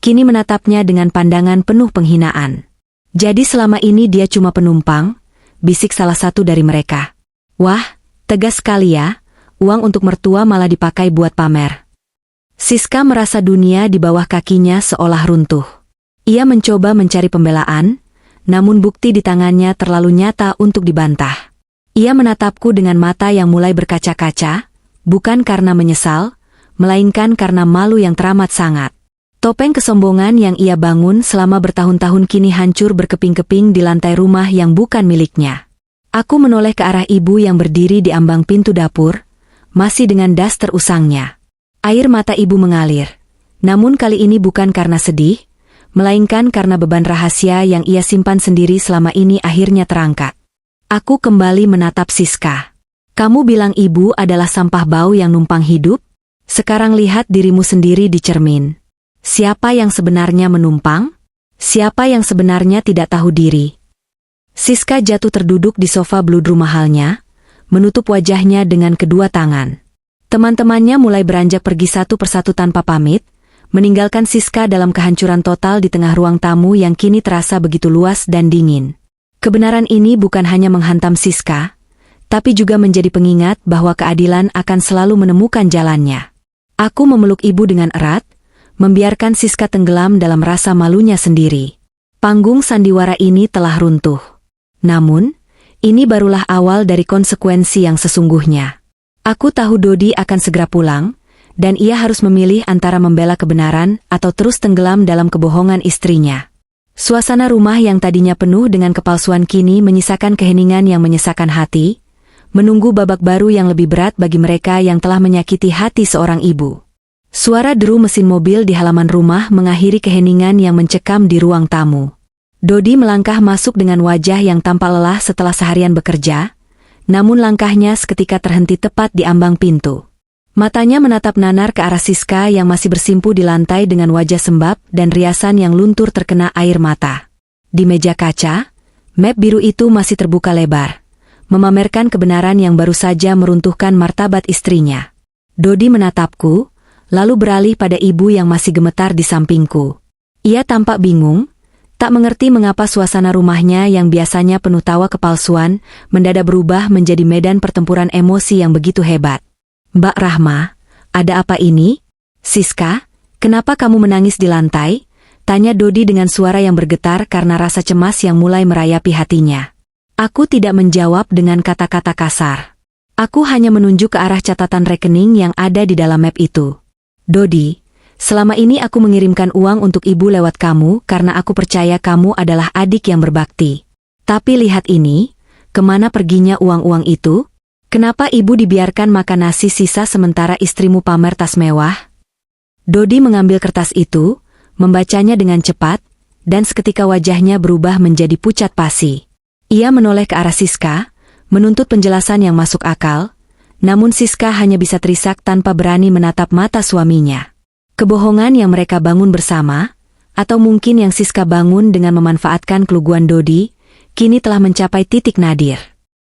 A: kini menatapnya dengan pandangan penuh penghinaan. Jadi selama ini dia cuma penumpang, bisik salah satu dari mereka. Wah, tegas sekali ya, uang untuk mertua malah dipakai buat pamer. Siska merasa dunia di bawah kakinya seolah runtuh. Ia mencoba mencari pembelaan, namun bukti di tangannya terlalu nyata untuk dibantah. Ia menatapku dengan mata yang mulai berkaca-kaca, bukan karena menyesal, melainkan karena malu yang teramat sangat. Topeng kesombongan yang ia bangun selama bertahun-tahun kini hancur berkeping-keping di lantai rumah yang bukan miliknya. Aku menoleh ke arah ibu yang berdiri di ambang pintu dapur, masih dengan daster usangnya. Air mata ibu mengalir. Namun kali ini bukan karena sedih, melainkan karena beban rahasia yang ia simpan sendiri selama ini akhirnya terangkat. Aku kembali menatap Siska. Kamu bilang ibu adalah sampah bau yang numpang hidup? Sekarang lihat dirimu sendiri di cermin. Siapa yang sebenarnya menumpang? Siapa yang sebenarnya tidak tahu diri? Siska jatuh terduduk di sofa bludru mahalnya, menutup wajahnya dengan kedua tangan. Teman-temannya mulai beranjak pergi satu persatu tanpa pamit, meninggalkan Siska dalam kehancuran total di tengah ruang tamu yang kini terasa begitu luas dan dingin. Kebenaran ini bukan hanya menghantam Siska, tapi juga menjadi pengingat bahwa keadilan akan selalu menemukan jalannya. Aku memeluk ibu dengan erat, membiarkan Siska tenggelam dalam rasa malunya sendiri. Panggung sandiwara ini telah runtuh. Namun, ini barulah awal dari konsekuensi yang sesungguhnya. Aku tahu Dodi akan segera pulang, dan ia harus memilih antara membela kebenaran atau terus tenggelam dalam kebohongan istrinya. Suasana rumah yang tadinya penuh dengan kepalsuan kini menyisakan keheningan yang menyesakkan hati, menunggu babak baru yang lebih berat bagi mereka yang telah menyakiti hati seorang ibu. Suara deru mesin mobil di halaman rumah mengakhiri keheningan yang mencekam di ruang tamu. Dodi melangkah masuk dengan wajah yang tampak lelah setelah seharian bekerja, namun langkahnya seketika terhenti tepat di ambang pintu. Matanya menatap nanar ke arah Siska yang masih bersimpu di lantai dengan wajah sembab dan riasan yang luntur terkena air mata. Di meja kaca, map biru itu masih terbuka lebar, memamerkan kebenaran yang baru saja meruntuhkan martabat istrinya. Dodi menatapku, lalu beralih pada ibu yang masih gemetar di sampingku. Ia tampak bingung, tak mengerti mengapa suasana rumahnya yang biasanya penuh tawa kepalsuan, mendadak berubah menjadi medan pertempuran emosi yang begitu hebat. Mbak Rahma, ada apa ini? Siska, kenapa kamu menangis di lantai? Tanya Dodi dengan suara yang bergetar karena rasa cemas yang mulai merayapi hatinya. Aku tidak menjawab dengan kata-kata kasar. Aku hanya menunjuk ke arah catatan rekening yang ada di dalam map itu. Dodi, selama ini aku mengirimkan uang untuk ibu lewat kamu karena aku percaya kamu adalah adik yang berbakti. Tapi lihat ini, kemana perginya uang-uang itu? Kenapa ibu dibiarkan makan nasi sisa sementara istrimu pamer tas mewah? Dodi mengambil kertas itu, membacanya dengan cepat, dan seketika wajahnya berubah menjadi pucat pasi. Ia menoleh ke arah Siska, menuntut penjelasan yang masuk akal, namun Siska hanya bisa terisak tanpa berani menatap mata suaminya. Kebohongan yang mereka bangun bersama, atau mungkin yang Siska bangun dengan memanfaatkan keluguan Dodi, kini telah mencapai titik nadir.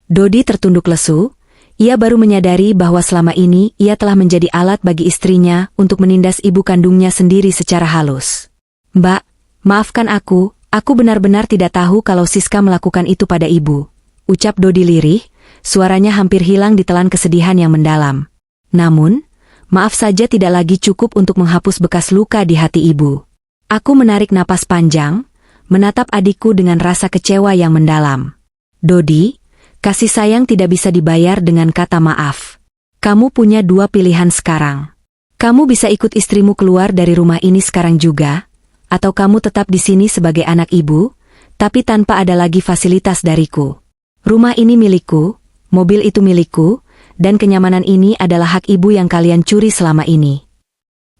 A: Dodi tertunduk lesu, ia baru menyadari bahwa selama ini ia telah menjadi alat bagi istrinya untuk menindas ibu kandungnya sendiri secara halus. Mbak, maafkan aku benar-benar tidak tahu kalau Siska melakukan itu pada ibu, ucap Dodi lirih. Suaranya hampir hilang ditelan kesedihan yang mendalam. Namun, maaf saja tidak lagi cukup untuk menghapus bekas luka di hati ibu. Aku menarik napas panjang, menatap adikku dengan rasa kecewa yang mendalam. Dodi, kasih sayang tidak bisa dibayar dengan kata maaf. Kamu punya dua pilihan sekarang. Kamu bisa ikut istrimu keluar dari rumah ini sekarang juga, atau kamu tetap di sini sebagai anak ibu, tapi tanpa ada lagi fasilitas dariku. Rumah ini milikku, mobil itu milikku, dan kenyamanan ini adalah hak ibu yang kalian curi selama ini.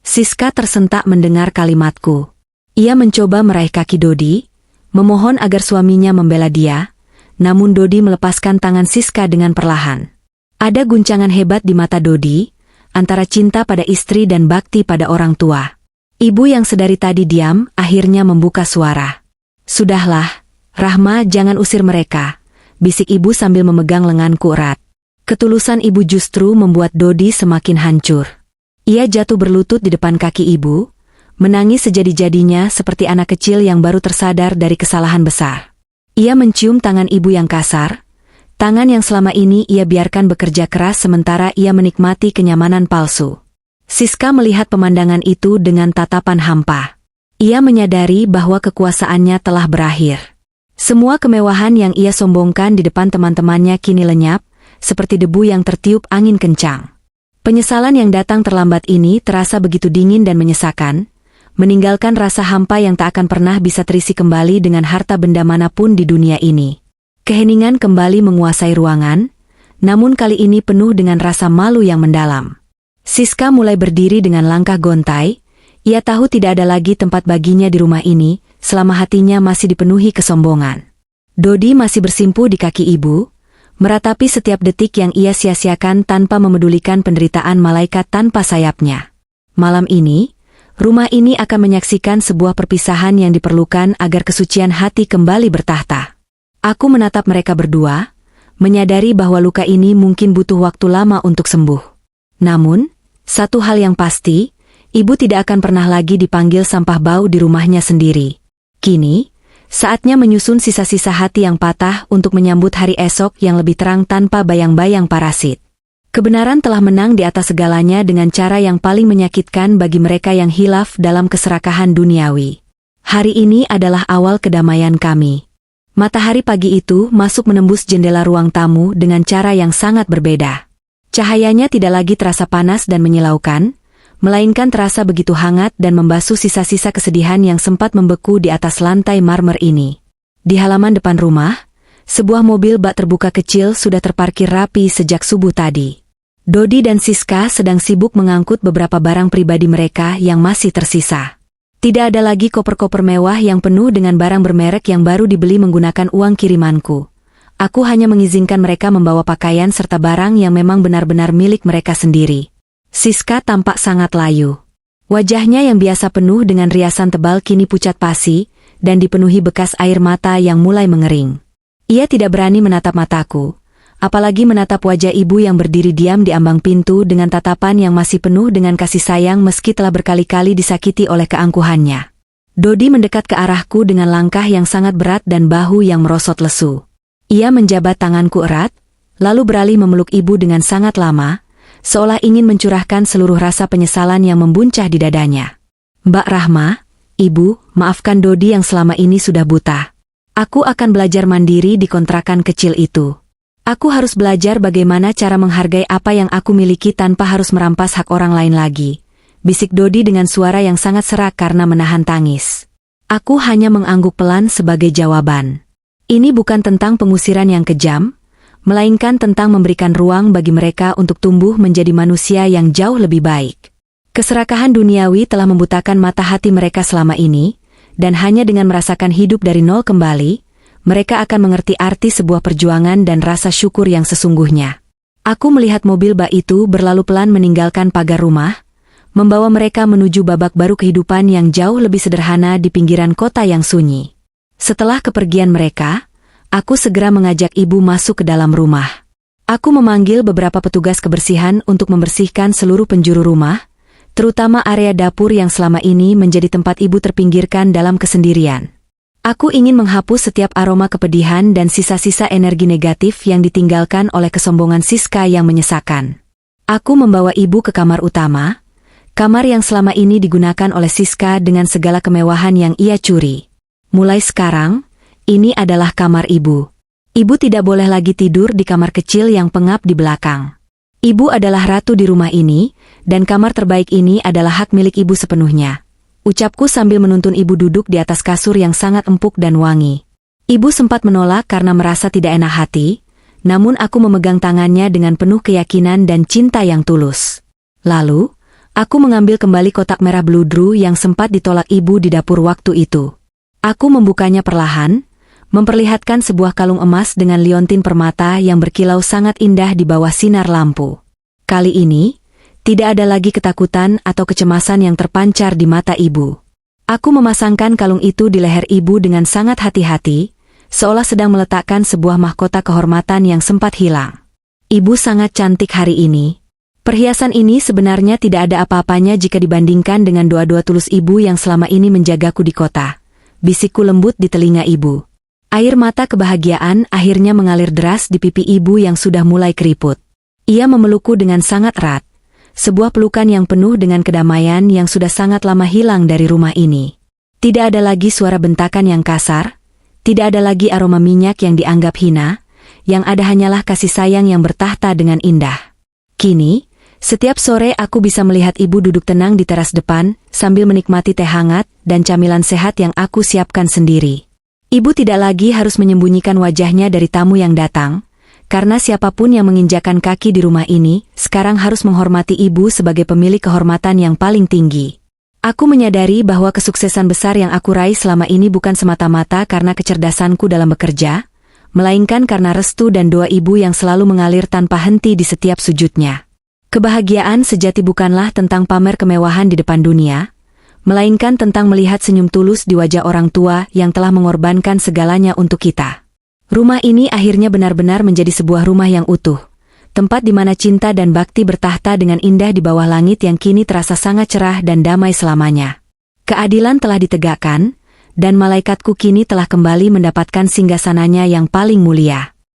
A: Siska tersentak mendengar kalimatku. Ia mencoba meraih kaki Dodi, memohon agar suaminya membela dia, namun Dodi melepaskan tangan Siska dengan perlahan. Ada guncangan hebat di mata Dodi, antara cinta pada istri dan bakti pada orang tua. Ibu yang sedari tadi diam, akhirnya membuka suara. Sudahlah, Rahma, jangan usir mereka, bisik ibu sambil memegang lenganku erat. Ketulusan ibu justru membuat Dodi semakin hancur. Ia jatuh berlutut di depan kaki ibu, menangis sejadi-jadinya seperti anak kecil yang baru tersadar dari kesalahan besar. Ia mencium tangan ibu yang kasar, tangan yang selama ini ia biarkan bekerja keras sementara ia menikmati kenyamanan palsu. Siska melihat pemandangan itu dengan tatapan hampa. Ia menyadari bahwa kekuasaannya telah berakhir. Semua kemewahan yang ia sombongkan di depan teman-temannya kini lenyap, seperti debu yang tertiup angin kencang. Penyesalan yang datang terlambat ini terasa begitu dingin dan menyesakan, meninggalkan rasa hampa yang tak akan pernah bisa terisi kembali dengan harta benda manapun di dunia ini. Keheningan kembali menguasai ruangan, namun kali ini penuh dengan rasa malu yang mendalam. Siska mulai berdiri dengan langkah gontai, ia tahu tidak ada lagi tempat baginya di rumah ini, selama hatinya masih dipenuhi kesombongan. Dodi masih bersimpu di kaki ibu, meratapi setiap detik yang ia sia-siakan tanpa memedulikan penderitaan malaikat tanpa sayapnya. Malam ini, rumah ini akan menyaksikan sebuah perpisahan yang diperlukan agar kesucian hati kembali bertahta. Aku menatap mereka berdua, menyadari bahwa luka ini mungkin butuh waktu lama untuk sembuh. Namun, satu hal yang pasti, ibu tidak akan pernah lagi dipanggil sampah bau di rumahnya sendiri. Kini, saatnya menyusun sisa-sisa hati yang patah untuk menyambut hari esok yang lebih terang tanpa bayang-bayang parasit. Kebenaran telah menang di atas segalanya dengan cara yang paling menyakitkan bagi mereka yang hilaf dalam keserakahan duniawi. Hari ini adalah awal kedamaian kami. Matahari pagi itu masuk menembus jendela ruang tamu dengan cara yang sangat berbeda. Cahayanya tidak lagi terasa panas dan menyilaukan, melainkan terasa begitu hangat dan membasuh sisa-sisa kesedihan yang sempat membeku di atas lantai marmer ini. Di halaman depan rumah, sebuah mobil bak terbuka kecil sudah terparkir rapi sejak subuh tadi. Dodi dan Siska sedang sibuk mengangkut beberapa barang pribadi mereka yang masih tersisa. Tidak ada lagi koper-koper mewah yang penuh dengan barang bermerek yang baru dibeli menggunakan uang kirimanku. Aku hanya mengizinkan mereka membawa pakaian serta barang yang memang benar-benar milik mereka sendiri. Siska tampak sangat layu. Wajahnya yang biasa penuh dengan riasan tebal kini pucat pasi, dan dipenuhi bekas air mata yang mulai mengering. Ia tidak berani menatap mataku, apalagi menatap wajah ibu yang berdiri diam di ambang pintu dengan tatapan yang masih penuh dengan kasih sayang meski telah berkali-kali disakiti oleh keangkuhannya. Dodi mendekat ke arahku dengan langkah yang sangat berat dan bahu yang merosot lesu. Ia menjabat tanganku erat, lalu beralih memeluk ibu dengan sangat lama, seolah ingin mencurahkan seluruh rasa penyesalan yang membuncah di dadanya. Mbak Rahma, ibu, maafkan Dodi yang selama ini sudah buta. Aku akan belajar mandiri di kontrakan kecil itu. Aku harus belajar bagaimana cara menghargai apa yang aku miliki tanpa harus merampas hak orang lain lagi, bisik Dodi dengan suara yang sangat serak karena menahan tangis. Aku hanya mengangguk pelan sebagai jawaban. Ini bukan tentang pengusiran yang kejam, melainkan tentang memberikan ruang bagi mereka untuk tumbuh menjadi manusia yang jauh lebih baik. Keserakahan duniawi telah membutakan mata hati mereka selama ini, dan hanya dengan merasakan hidup dari nol kembali, mereka akan mengerti arti sebuah perjuangan dan rasa syukur yang sesungguhnya. Aku melihat mobil bak itu berlalu pelan meninggalkan pagar rumah, membawa mereka menuju babak baru kehidupan yang jauh lebih sederhana di pinggiran kota yang sunyi. Setelah kepergian mereka, aku segera mengajak ibu masuk ke dalam rumah. Aku memanggil beberapa petugas kebersihan untuk membersihkan seluruh penjuru rumah, terutama area dapur yang selama ini menjadi tempat ibu terpinggirkan dalam kesendirian. Aku ingin menghapus setiap aroma kepedihan dan sisa-sisa energi negatif yang ditinggalkan oleh kesombongan Siska yang menyesakan. Aku membawa ibu ke kamar utama, kamar yang selama ini digunakan oleh Siska dengan segala kemewahan yang ia curi. Mulai sekarang, ini adalah kamar ibu. Ibu tidak boleh lagi tidur di kamar kecil yang pengap di belakang. Ibu adalah ratu di rumah ini, dan kamar terbaik ini adalah hak milik ibu sepenuhnya. Ucapku sambil menuntun ibu duduk di atas kasur yang sangat empuk dan wangi. Ibu sempat menolak karena merasa tidak enak hati, namun aku memegang tangannya dengan penuh keyakinan dan cinta yang tulus. Lalu, aku mengambil kembali kotak merah bludru yang sempat ditolak ibu di dapur waktu itu. Aku membukanya perlahan, memperlihatkan sebuah kalung emas dengan liontin permata yang berkilau sangat indah di bawah sinar lampu. Kali ini, tidak ada lagi ketakutan atau kecemasan yang terpancar di mata ibu. Aku memasangkan kalung itu di leher ibu dengan sangat hati-hati, seolah sedang meletakkan sebuah mahkota kehormatan yang sempat hilang. Ibu sangat cantik hari ini. Perhiasan ini sebenarnya tidak ada apa-apanya jika dibandingkan dengan doa-doa tulus ibu yang selama ini menjagaku di kota. Bisikku lembut di telinga ibu. Air mata kebahagiaan akhirnya mengalir deras di pipi ibu yang sudah mulai keriput. Ia memelukku dengan sangat erat. Sebuah pelukan yang penuh dengan kedamaian yang sudah sangat lama hilang dari rumah ini. Tidak ada lagi suara bentakan yang kasar, tidak ada lagi aroma minyak yang dianggap hina, yang ada hanyalah kasih sayang yang bertahta dengan indah. Kini, setiap sore aku bisa melihat ibu duduk tenang di teras depan, sambil menikmati teh hangat dan camilan sehat yang aku siapkan sendiri. Ibu tidak lagi harus menyembunyikan wajahnya dari tamu yang datang, karena siapapun yang menginjakan kaki di rumah ini, sekarang harus menghormati ibu sebagai pemilik kehormatan yang paling tinggi. Aku menyadari bahwa kesuksesan besar yang aku raih selama ini bukan semata-mata karena kecerdasanku dalam bekerja, melainkan karena restu dan doa ibu yang selalu mengalir tanpa henti di setiap sujudnya. Kebahagiaan sejati bukanlah tentang pamer kemewahan di depan dunia, melainkan tentang melihat senyum tulus di wajah orang tua yang telah mengorbankan segalanya untuk kita. Rumah ini akhirnya benar-benar menjadi sebuah rumah yang utuh, tempat di mana cinta dan bakti bertahta dengan indah di bawah langit yang kini terasa sangat cerah dan damai selamanya. Keadilan telah ditegakkan, dan malaikatku kini telah kembali mendapatkan singgasananya yang paling mulia.